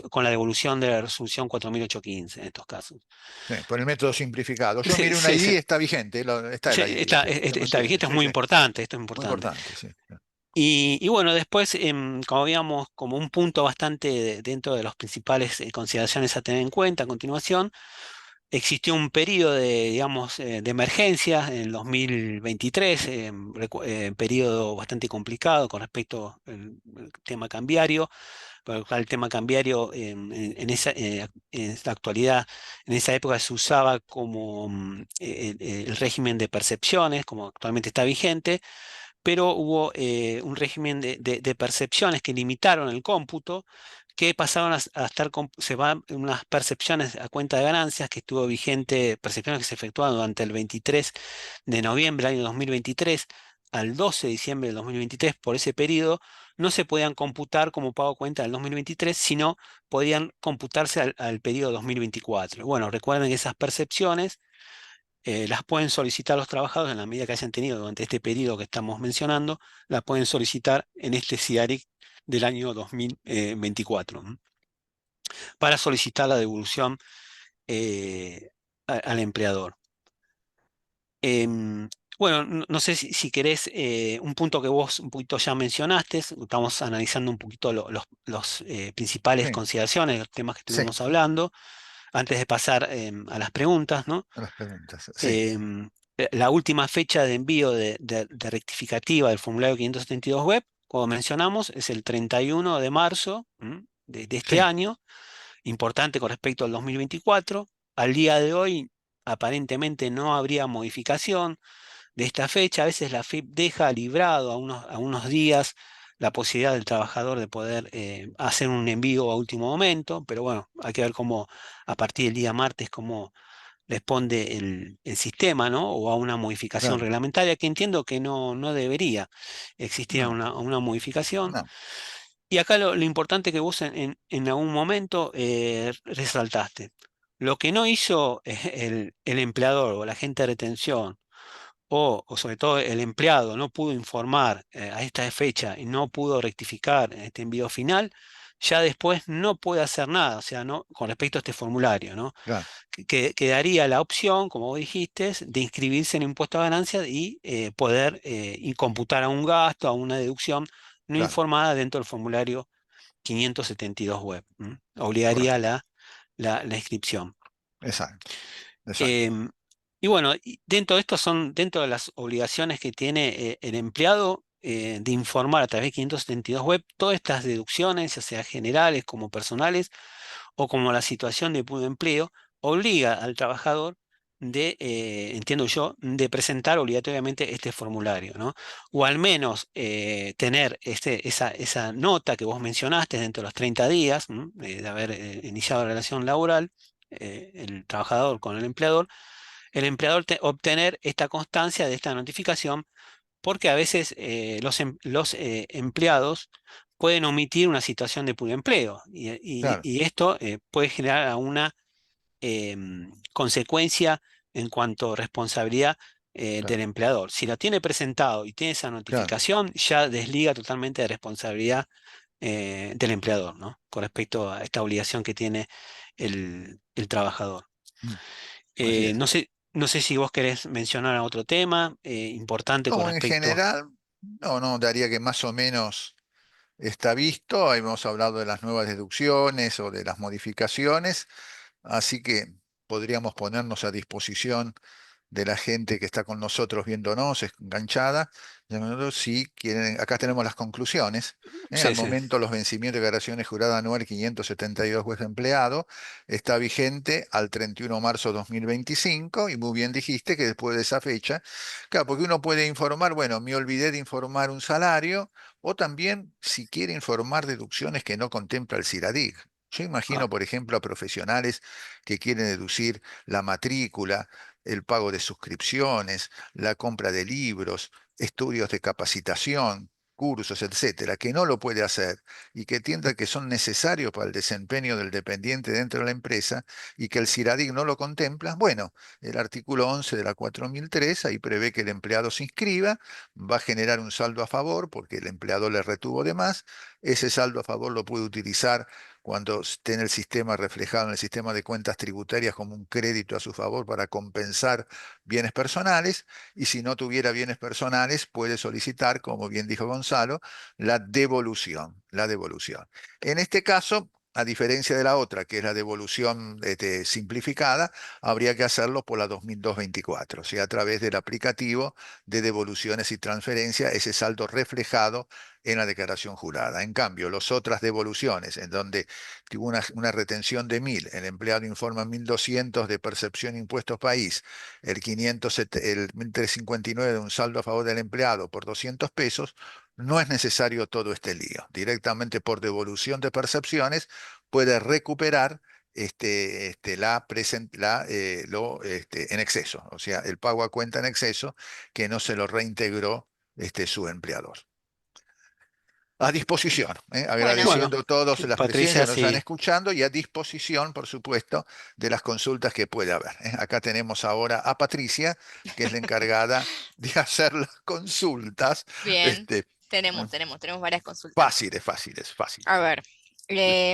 con la devolución de la resolución 4815 en estos casos. Sí, por el método simplificado. Yo Sí, miré un sí, sí. ID, está vigente, está el Sí, ID, se está mantiene. vigente, es Sí, muy sí, importante, esto es muy importante. importante, sí. Y bueno, después, como veíamos, como un punto bastante dentro de las principales consideraciones a tener en cuenta a continuación, existió un periodo de, digamos, de emergencia en el 2023, periodo bastante complicado con respecto al tema cambiario, por lo cual el tema cambiario en la actualidad, en esa época se usaba como el régimen de percepciones, como actualmente está vigente, pero hubo un régimen de percepciones que limitaron el cómputo, que pasaron a estar, se van unas percepciones a cuenta de ganancias que estuvo vigente, percepciones que se efectuaron durante el 23 de noviembre del año 2023 al 12 de diciembre del 2023, por ese periodo, no se podían computar como pago cuenta del 2023, sino podían computarse al periodo 2024. Bueno, recuerden que esas percepciones las pueden solicitar los trabajadores en la medida que hayan tenido durante este periodo que estamos mencionando, la pueden solicitar en este CIARIC del año 2024, ¿m? Para solicitar la devolución al empleador. Em, bueno, no sé si querés un punto que vos un poquito ya mencionaste, estamos analizando un poquito los principales Sí, consideraciones, los temas que sí, estuvimos hablando, antes de pasar a las preguntas, ¿no? a las preguntas. Sí, em, la última fecha de envío de rectificativa del formulario 572 web, como mencionamos, es el 31 de marzo de este sí, año, importante con respecto al 2024. Al día de hoy, aparentemente no habría modificación de esta fecha. A veces la FIP deja librado a unos días la posibilidad del trabajador de poder hacer un envío a último momento, pero bueno, hay que ver cómo a partir del día martes, cómo responde el sistema, ¿no? O a una modificación claro. reglamentaria, que entiendo que no debería existir No, una modificación. no, Y acá lo importante que vos en algún momento resaltaste. Lo que no hizo el empleador o la agente de retención, o sobre todo el empleado no pudo informar a esta fecha y no pudo rectificar en este envío final, ya después no puede hacer nada, o sea, no, con respecto a este formulario, ¿no? claro, Quedaría la opción, como vos dijiste, de inscribirse en impuesto a ganancias y poder y computar a un gasto, a una deducción no claro. informada dentro del formulario 572 web. Obligaría Correcto. la inscripción. Exacto, exacto. Em, y bueno, y dentro de esto son dentro de las obligaciones que tiene el empleado de informar a través de 572 web todas estas deducciones, ya sea generales como personales, o como la situación de puro empleo, obliga al trabajador entiendo yo, de presentar obligatoriamente este formulario, ¿no? O al menos tener esa nota que vos mencionaste dentro de los 30 días, de haber iniciado la relación laboral, el trabajador con el empleador obtener esta constancia de esta notificación, porque a veces los empleados pueden omitir una situación de puro empleo Claro, y esto puede generar una consecuencia en cuanto a responsabilidad del claro, empleador. Si lo tiene presentado y tiene esa claro. notificación, ya desliga totalmente de responsabilidad del empleador, ¿no? Con respecto a esta obligación que tiene el trabajador. Mm, así es. No sé si vos querés mencionar otro tema importante con No, en respecto. general, no, daría que más o menos. está visto, hemos hablado de las nuevas deducciones o de las modificaciones, así que podríamos ponernos a disposición de la gente que está con nosotros viéndonos, enganchada. Si quieren, acá tenemos las conclusiones. Al Sí, sí. momento, los vencimientos de declaraciones jurada anual 572 juez empleado está vigente al 31 de marzo de 2025 y muy bien dijiste que después de esa fecha, claro, porque uno puede informar, bueno, me olvidé de informar un salario o también si quiere informar deducciones que no contempla el CIRADIG. Yo Ah, imagino, por ejemplo, a profesionales que quieren deducir la matrícula, el pago de suscripciones, la compra de libros, estudios de capacitación, cursos, etcétera, que no lo puede hacer y que entienda que son necesarios para el desempeño del dependiente dentro de la empresa y que el CIRADIG no lo contempla. Bueno, el artículo 11 de la 4003 ahí prevé que el empleado se inscriba, va a generar un saldo a favor porque el empleador le retuvo de más, ese saldo a favor lo puede utilizar cuando esté en el sistema reflejado en el sistema de cuentas tributarias como un crédito a su favor para compensar bienes personales, y si no tuviera bienes personales puede solicitar, como bien dijo Gonzalo, la devolución, la devolución. En este caso, a diferencia de la otra, que es la devolución simplificada, habría que hacerlo por la 2224, o sea, a través del aplicativo de devoluciones y transferencias, ese saldo reflejado en la declaración jurada. En cambio, las otras devoluciones, en donde tuvo una retención de 1.000, el empleado informa 1.200 de percepción impuestos país, el 500, el 1.359 de un saldo a favor del empleado por 200 pesos, no es necesario todo este lío. Directamente por devolución de percepciones puede recuperar en exceso, o sea, el pago a cuenta en exceso que no se lo reintegró su empleador. A disposición, Bueno, bueno, agradeciendo a todos las presencias Patricia, que nos están sí. escuchando y a disposición, por supuesto, de las consultas que puede haber. Acá tenemos ahora a Patricia, que es la encargada de hacer las consultas. bien, este, tenemos varias consultas. Fáciles, fáciles, fáciles. A ver,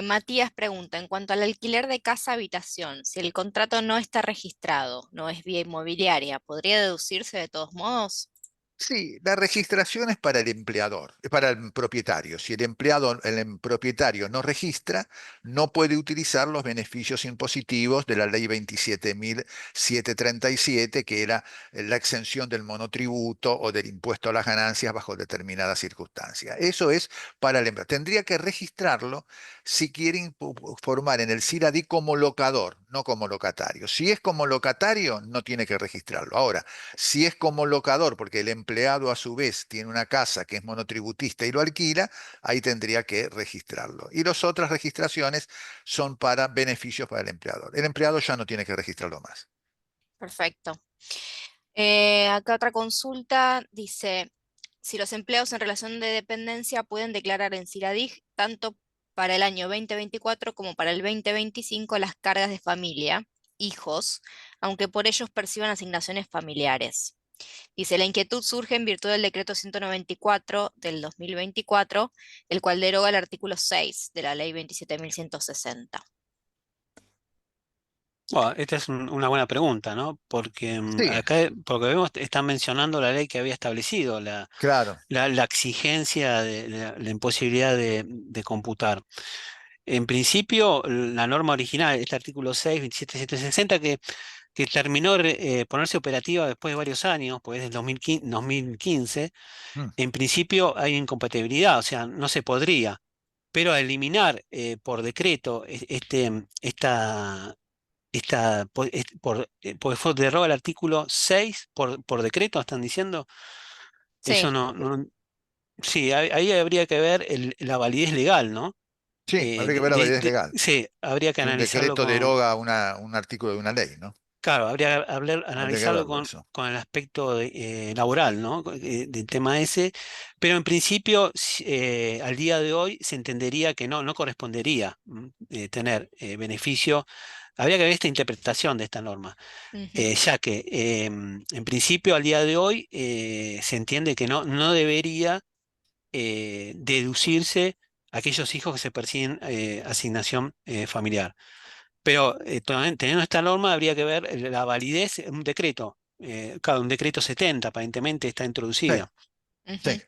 Matías pregunta, en cuanto al alquiler de casa-habitación, si el contrato no está registrado, no es vía inmobiliaria, ¿podría deducirse de todos modos? Sí, la registración es para el empleador, es para el propietario. Si el empleado, propietario no registra, no puede utilizar los beneficios impositivos de la ley 27.737, que era la exención del monotributo o del impuesto a las ganancias bajo determinadas circunstancias. Eso es para el empleado. Tendría que registrarlo si quiere formar en el CIRADI como locador, no como locatario. Si es como locatario, no tiene que registrarlo. Ahora, si es como locador, porque el empleado a su vez tiene una casa que es monotributista y lo alquila, ahí tendría que registrarlo. Y las otras registraciones son para beneficios para el empleador. El empleado ya no tiene que registrarlo más. Perfecto. Acá otra consulta dice, si los empleados en relación de dependencia pueden declarar en CIRADIG tanto para el año 2024 como para el 2025 las cargas de familia, hijos, aunque por ellos perciban asignaciones familiares. Dice, la inquietud surge en virtud del decreto 194 del 2024, el cual deroga el artículo 6 de la ley 27.160. Bueno, esta es una buena pregunta, ¿no? Porque Sí, acá, porque vemos, están mencionando la ley que había establecido claro. la exigencia de la imposibilidad de computar. En principio, la norma original, este artículo 6, 27760, que terminó ponerse operativa después de varios años, pues es del 2015, Mm, en principio hay incompatibilidad, o sea, no se podría, pero al eliminar por decreto porque deroga el artículo 6 por decreto, están diciendo, eso Sí, sí, ahí habría que ver la validez legal, ¿no? sí, habría que ver la validez legal. Sí, habría que Si un analizarlo decreto con, deroga un artículo de una ley, ¿no? claro, habría que Habría que analizarlo verlo eso. con el aspecto laboral, ¿no? Del tema ese, pero en principio, al día de hoy se entendería que no correspondería tener beneficio. Habría que ver esta interpretación de esta norma, ujú, ya que en principio al día de hoy se entiende que no debería deducirse aquellos hijos que se persiguen asignación familiar. Pero teniendo esta norma habría que ver la validez en un decreto. Claro, un decreto 70 aparentemente está Sí, introducida. ujú. sí.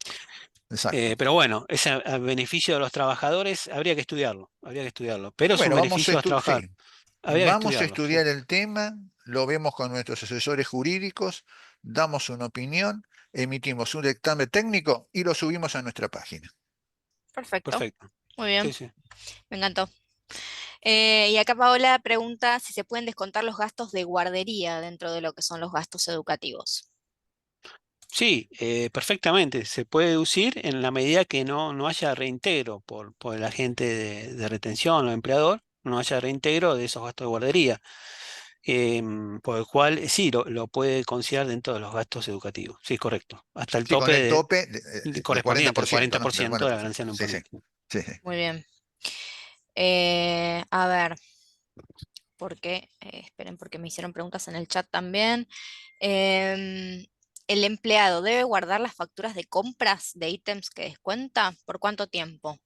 exacto. Pero bueno, ese a beneficio de los trabajadores habría que estudiarlo, pero es un Bueno, beneficio a los sí, trabajadores, habría que vamos a estudiarlo, sí. estudiar el tema, lo vemos con nuestros asesores jurídicos, damos una opinión, emitimos un dictamen técnico y lo subimos a nuestra página. Perfecto, Perfecto. muy Sí, bien, sí. me encantó. Y acá Paola pregunta si se pueden descontar los gastos de guardería dentro de lo que son los gastos educativos. Sí, perfectamente. Se puede deducir en la medida que no haya reintegro por el agente de retención o empleador, no haya reintegro de esos gastos de guardería. Por el cual sí, lo puede considerar dentro de los gastos educativos. Sí, correcto. Hasta el Sí, con tope el tope de del correspondiente, el 40%, ¿no? Del 40% de la 40%. ganancia no Sí, sí, imponente. sí, sí. Muy bien. A ver, porque, esperen, porque me hicieron preguntas en el chat también. Em, ¿El empleado debe guardar las facturas de compras de ítems que descuenta? ¿Por cuánto tiempo?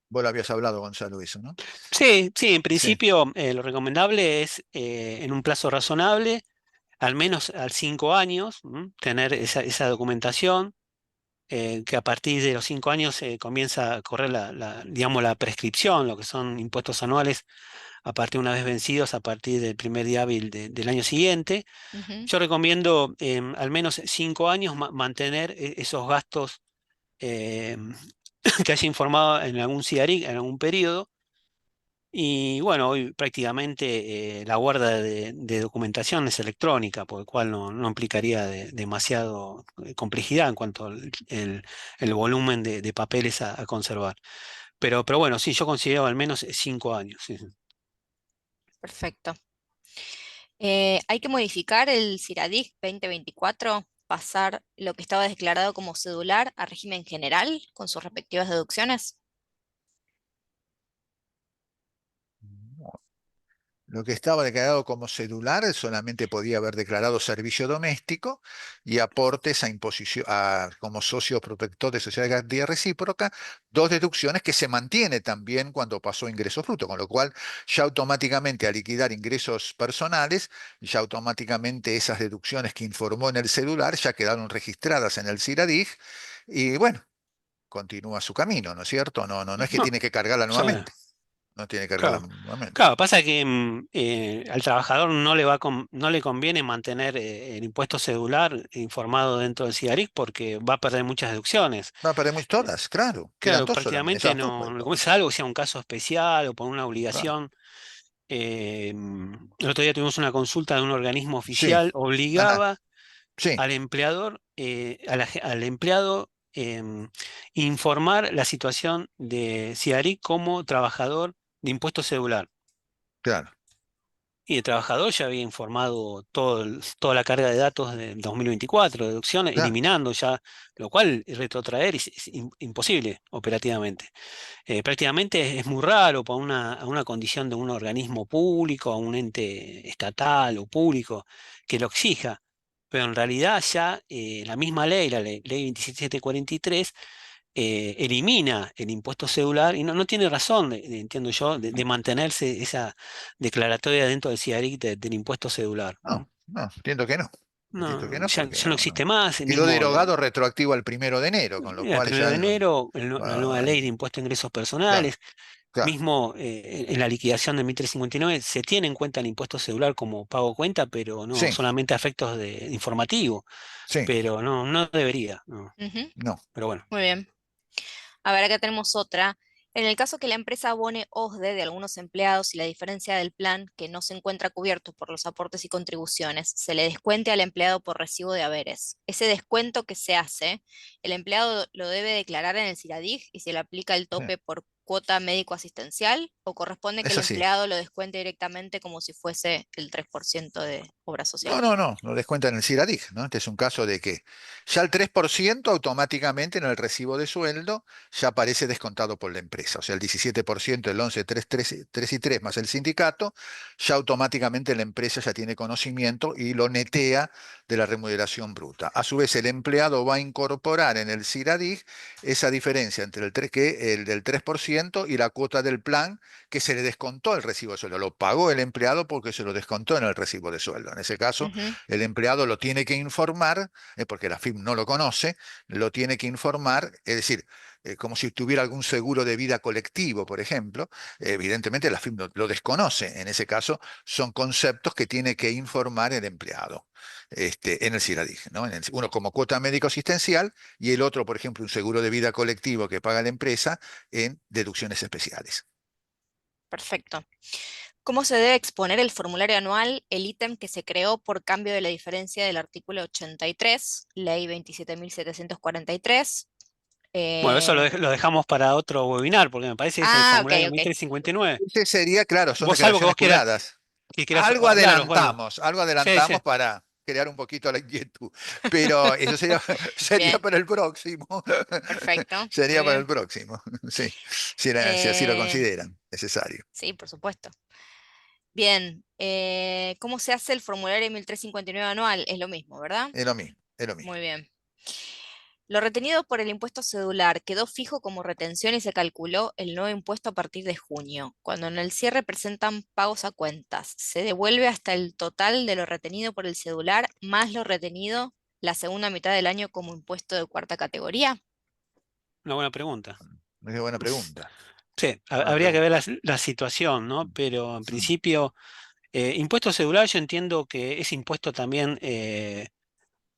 Vos lo habías hablado, Gonzalo, eso, ¿no? Sí, sí, en Sí, principio lo recomendable es en un plazo razonable, al menos a 5 años, tener esa documentación, que a partir de los 5 años comienza a correr digamos, la prescripción, lo que son impuestos anuales a partir una vez vencidos, a partir del primer día hábil del año siguiente. Ujú. Yo recomiendo al menos 5 años mantener esos gastos em, que haya informado en algún CIARIC, en algún periodo. Y bueno, hoy prácticamente la guarda de documentación es electrónica, por lo cual no implicaría demasiado complejidad en cuanto al el volumen de papeles a conservar. Pero bueno, sí, yo considero al menos 5 años. Sí, sí. Perfecto. Hay que modificar el CIRADIC 2024, pasar lo que estaba declarado como cedular a régimen general con sus respectivas deducciones. lo que estaba declarado como celular solamente podía haber declarado servicio doméstico y aportes a imposición como socio protector de sociedad de garantía recíproca, dos deducciones que se mantiene también cuando pasó ingresos brutos, con lo cual ya automáticamente al liquidar ingresos personales, ya automáticamente esas deducciones que informó en el celular ya quedaron registradas en el CIRADIG y bueno, continúa su camino, ¿no es cierto? No es que No, tiene que cargarla o sea, nuevamente, no tiene que cargarla claro. nuevamente. Claro, pasa que al trabajador no le conviene mantener el impuesto cedular informado dentro del CIGARIC porque va a perder muchas deducciones. Va a perder Eh, todas, claro. Quedan Claro, dos solamente, prácticamente esas dos no, pueden no le perder. conviene, salvo que sea un caso especial o por una Claro. obligación. El otro día tuvimos una consulta de un organismo Sí, oficial, ajá, obligaba sí, al empleador, al empleado informar la situación de CIGARIC como trabajador de impuesto cedular. claro, Y el trabajador ya había informado toda la carga de datos del 2024, deducción, claro. eliminando ya, lo cual retrotraer es imposible operativamente. Prácticamente es muy raro para a una condición de un organismo público, a un ente estatal o público que lo exija. Pero en realidad ya la misma ley, la ley 27743, elimina el impuesto cedular y no tiene razón, entiendo yo, de mantenerse esa declaratoria dentro del CIARIC del impuesto cedular. No, no, entiendo que no. Entiendo que No, no porque ya no no, existe no. más, el Quedó mismo derogado retroactivo al 1 de enero, con lo el cual 1 ya de no. enero, la nueva ley de Ay, impuesto a ingresos claro, personales, claro. mismo en la liquidación de 1359 se tiene en cuenta el impuesto cedular como pago cuenta, pero no Sí, solamente a efectos de informativo, sí, pero no debería, no. Ujú. Pero bueno. Muy bien. A ver, acá tenemos otra. En el caso que la empresa abone OSDE de algunos empleados y la diferencia del plan que no se encuentra cubierto por los aportes y contribuciones, se le descuente al empleado por recibo de haberes. Ese descuento que se hace, el empleado lo debe declarar en el CIRADIG y se le aplica el sí. tope por cuota médico-asistencial o corresponde que Es el así. empleado lo descuente directamente como si fuese el 3% de obra social. No, lo descuentan en el CIRADIG, ¿no? Este es un caso de que ya el 3% automáticamente en el recibo de sueldo ya aparece descontado por la empresa. O sea, el 17%, el 11, 3 y 3 más el sindicato, ya automáticamente la empresa ya tiene conocimiento y lo netea de la remuneración bruta. A su vez, el empleado va a incorporar en el CIRADIG esa diferencia entre el del 3% y la cuota del plan que se le descontó el recibo de sueldo. Lo pagó el empleado porque se lo descontó en el recibo de sueldo. En ese caso, Ujú. el empleado lo tiene que informar, porque la FIP no lo conoce, lo tiene que informar, es decir, como si tuviera algún seguro de vida colectivo, por ejemplo. Evidentemente la FIP lo desconoce. En ese caso, son conceptos que tiene que informar el empleado en el CIRADIG, ¿no? Uno como cuota médico asistencial y el otro, por ejemplo, un seguro de vida colectivo que paga la empresa en deducciones especiales. Perfecto. ¿Cómo se debe exponer el formulario anual, el ítem que se creó por cambio de la diferencia del artículo 83, ley 27.743? Bueno, eso Eh, lo dejamos para otro webinar, porque me parece que es el ok, formulario ok. 1359. Ese sería, claro, son Vos salvo que declaraciones vos quieras, juradas. que quieras hablaros, bueno. Algo Sí, sí, adelantamos para crear un poquito la inquietud, pero eso sería, sería Bien, para el próximo. perfecto. Muy Sería para el bien. próximo, sí, si así lo Eh, consideran necesario. sí, por supuesto. Bien. ¿Cómo se hace el formulario 1359 anual? Es lo mismo, ¿verdad? Es lo mismo, es lo mismo. Muy bien. Lo retenido por el impuesto cedular quedó fijo como retención y se calculó el nuevo impuesto a partir de junio. Cuando en el cierre presentan pagos a cuentas, se devuelve hasta el total de lo retenido por el cedular más lo retenido la segunda mitad del año como impuesto de cuarta categoría. una buena pregunta. Muy buena pregunta. Sí, Buena habría que ver pregunta. la situación, ¿no? Pero en Mm. principio, impuesto cedular, yo entiendo que ese impuesto también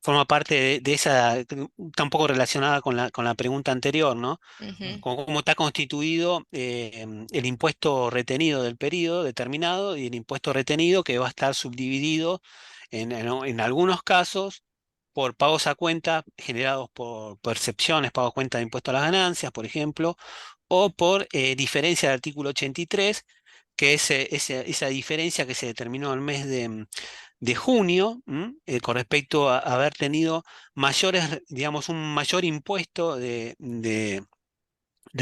forma parte de esa, está un poco relacionada con la pregunta anterior, ¿no? Ujú, Cómo está constituido el impuesto retenido del periodo determinado y el impuesto retenido que va a estar subdividido en algunos casos por pagos a cuenta generados por percepciones, pagos a cuenta de impuesto a las ganancias, por ejemplo, o por diferencia del artículo 83, que es esa diferencia que se determinó en el mes de junio, con respecto a haber tenido mayores, digamos, un mayor impuesto del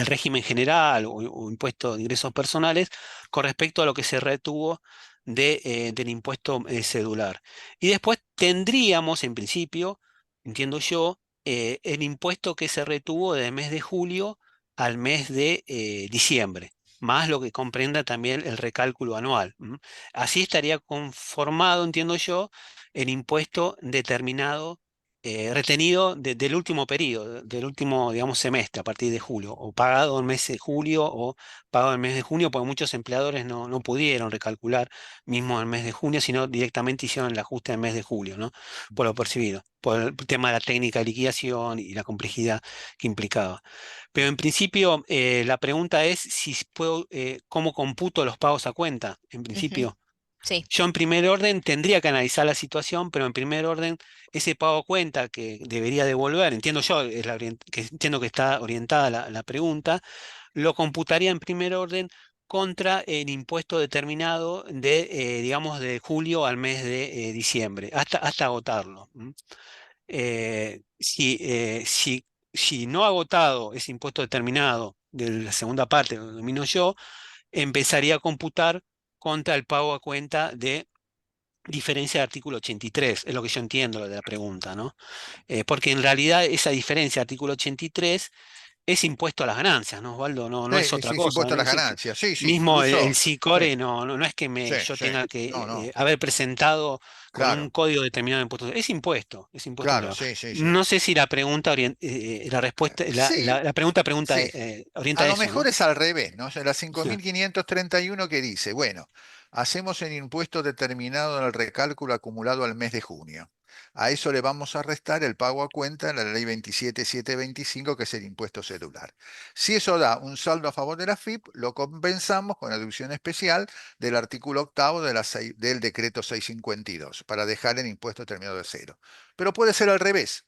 régimen general o impuesto de ingresos personales con respecto a lo que se retuvo del impuesto cedular. Y después tendríamos, en principio, entiendo yo, el impuesto que se retuvo del mes de julio al mes de diciembre, más lo que comprenda también el recálculo anual. Así estaría conformado, entiendo yo, el impuesto determinado retenido del último periodo, del último, digamos, semestre, a partir de julio, o pagado en el mes de julio o pagado en el mes de junio, porque muchos empleadores no pudieron recalcular mismo en el mes de junio, sino directamente hicieron el ajuste en el mes de julio, ¿no? Por lo percibido, por el tema de la técnica de liquidación y la complejidad que implicaba. Pero en principio, la pregunta es si puedo, cómo computo los pagos a cuenta, en ujú. principio. Sí. Yo en primer orden tendría que analizar la situación, pero en primer orden ese pago a cuenta que debería devolver, entiendo yo, que entiendo que está orientada la pregunta, lo computaría en primer orden contra el impuesto determinado digamos, de julio al mes de diciembre, hasta agotarlo. Si no ha agotado ese impuesto determinado de la segunda parte, lo domino yo, empezaría a computar contra el pago a cuenta de diferencia del artículo 83, es lo que yo entiendo lo de la pregunta, ¿no? Porque en realidad esa diferencia del artículo 83 es impuesto a las ganancias, ¿no, Osvaldo? No es Sí, otra sí, es cosa. impuesto a Es las decir, ganancias. Sí, sí, mismo el incluso. Sí, SICORE no es que sí, yo sí. tenga No, que no. haber presentado con un Claro, código determinado de impuestos. Es impuesto claro, claro. sí, sí, sí. No sé si la pregunta la respuesta, Sí, la pregunta sí. orienta A a lo eso, mejor ¿no? es al revés, ¿no? O sea, la Sí. 5.531 que dice, bueno, hacemos el impuesto determinado en el recálculo acumulado al mes de junio. A eso le vamos a restar el pago a cuenta en la ley 27725, que es el impuesto celular. Si eso da un saldo a favor de la FIP, lo compensamos con la deducción especial del artículo octavo del decreto 652, para dejar el impuesto terminado de cero. Pero puede ser al revés.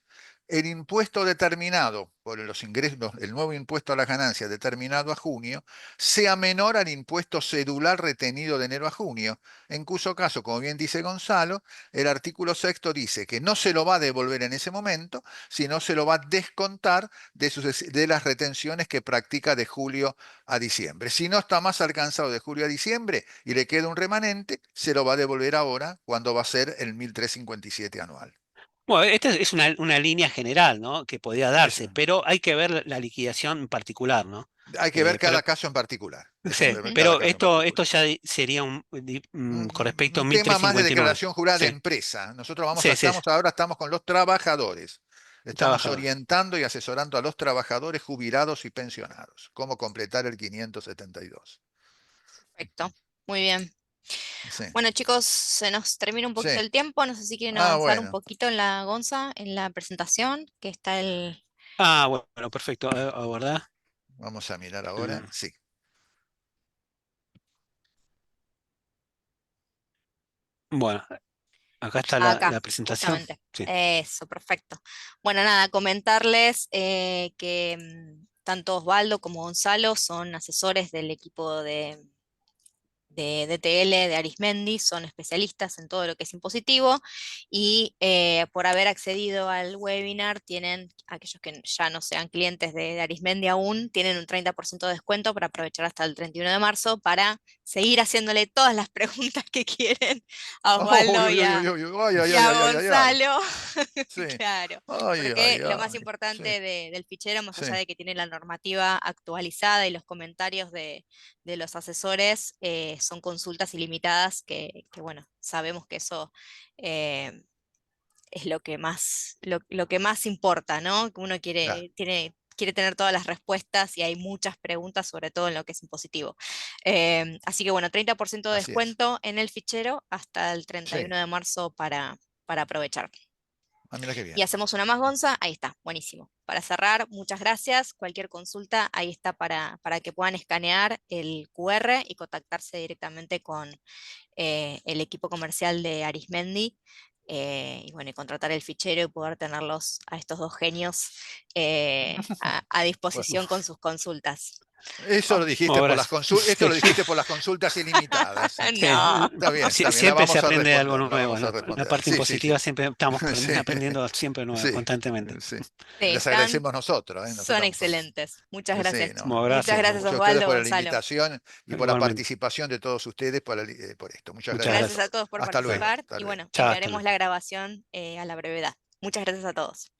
El impuesto determinado por los ingresos, el nuevo impuesto a las ganancias determinado a junio, sea menor al impuesto cedular retenido de enero a junio, en cuyo caso, como bien dice Gonzalo, el artículo sexto dice que no se lo va a devolver en ese momento, sino se lo va a descontar de las retenciones que practica de julio a diciembre. Si no está más alcanzado de julio a diciembre y le queda un remanente, se lo va a devolver ahora cuando va a ser el 1.357 anual. Bueno, esta es una línea general, ¿no? Que podría Eso. darse, pero hay que ver la liquidación en particular, ¿no? Hay que ver Pero cada caso en particular. Eso Sí, implementa la pero declaración esto particular. ya sería con respecto a Un tema más de 1359. declaración jurada de Sí, empresa. Nosotros sí, sí, sí, ahora estamos con los trabajadores. Estamos trabajadores. orientando y asesorando a los trabajadores jubilados y pensionados. Cómo completar el 572. Perfecto, muy bien. Sí, Bueno, chicos, se nos termina un sí. poquito el tiempo. No sé si quieren Ah, avanzar un bueno. poquito en la Gonza, en la presentación, que está el... Ah, bueno, perfecto. ¿Verdad? Vamos a mirar ahora. Sí. Bueno, acá está Acá, la presentación. justamente. Sí. Eso, perfecto. Bueno, nada, comentarles que tanto Osvaldo como Gonzalo son asesores del equipo de DTL, de Arismendi, son especialistas en todo lo que es impositivo y por haber accedido al webinar tienen, aquellos que ya no sean clientes de Arismendi aún, tienen un 30% de descuento para aprovechar hasta el 31 de marzo para seguir haciéndole todas las preguntas que quieren a Uy, Osvaldo uy, uy, uy, uy, ay, ay, y ay, a ay, ay, ay, ay. Gonzalo. Sí. Claro, Ay, porque ay, lo más ay. Sí, importante del fichero, más sí, allá de que tiene la normativa actualizada y los comentarios de los asesores, son consultas ilimitadas bueno, sabemos que eso eh, es lo que más importa, ¿no? Que uno claro, quiere tener todas las respuestas y hay muchas preguntas, sobre todo en lo que es impositivo. Así que bueno, 30% de así es. descuento en el fichero hasta el Sí. 31 de marzo para aprovechar. Ah, mira qué Y bien. hacemos una más, Gonza, ahí está, buenísimo. Para cerrar, muchas gracias. Cualquier consulta, ahí está para que puedan escanear el QR y contactarse directamente con el equipo comercial de Arismendi. Y bueno, y contratar el fichero y poder tenerlos a estos dos genios a Bueno, disposición con sus consultas. eso lo dijiste Bueno, por gracias. esto Sí, lo dijiste por las consultas ilimitadas. Sí. sí, No, Está bien, la siempre se vamos a aprende algo responder, la nuevo, vamos a ¿no? La responder. parte Sí, sí, sí. impositiva siempre estamos Sí, aprendiendo siempre nuevo, sí, constantemente. sí. sí, Les agradecemos nosotros, ¿eh? son Nosotros, excelentes. Muchas sí, gracias. no, Bueno, Muchas gracias. gracias, muchas ustedes Osvaldo, por la Gonzalo. invitación y por la Igualmente. participación de todos ustedes por esto. Muchas Muchas gracias a Gracias a gracias. todos. todos por Hasta luego, participar hasta y luego. bueno, Chao, hasta enviaremos luego. la grabación a la brevedad. Muchas gracias a todos.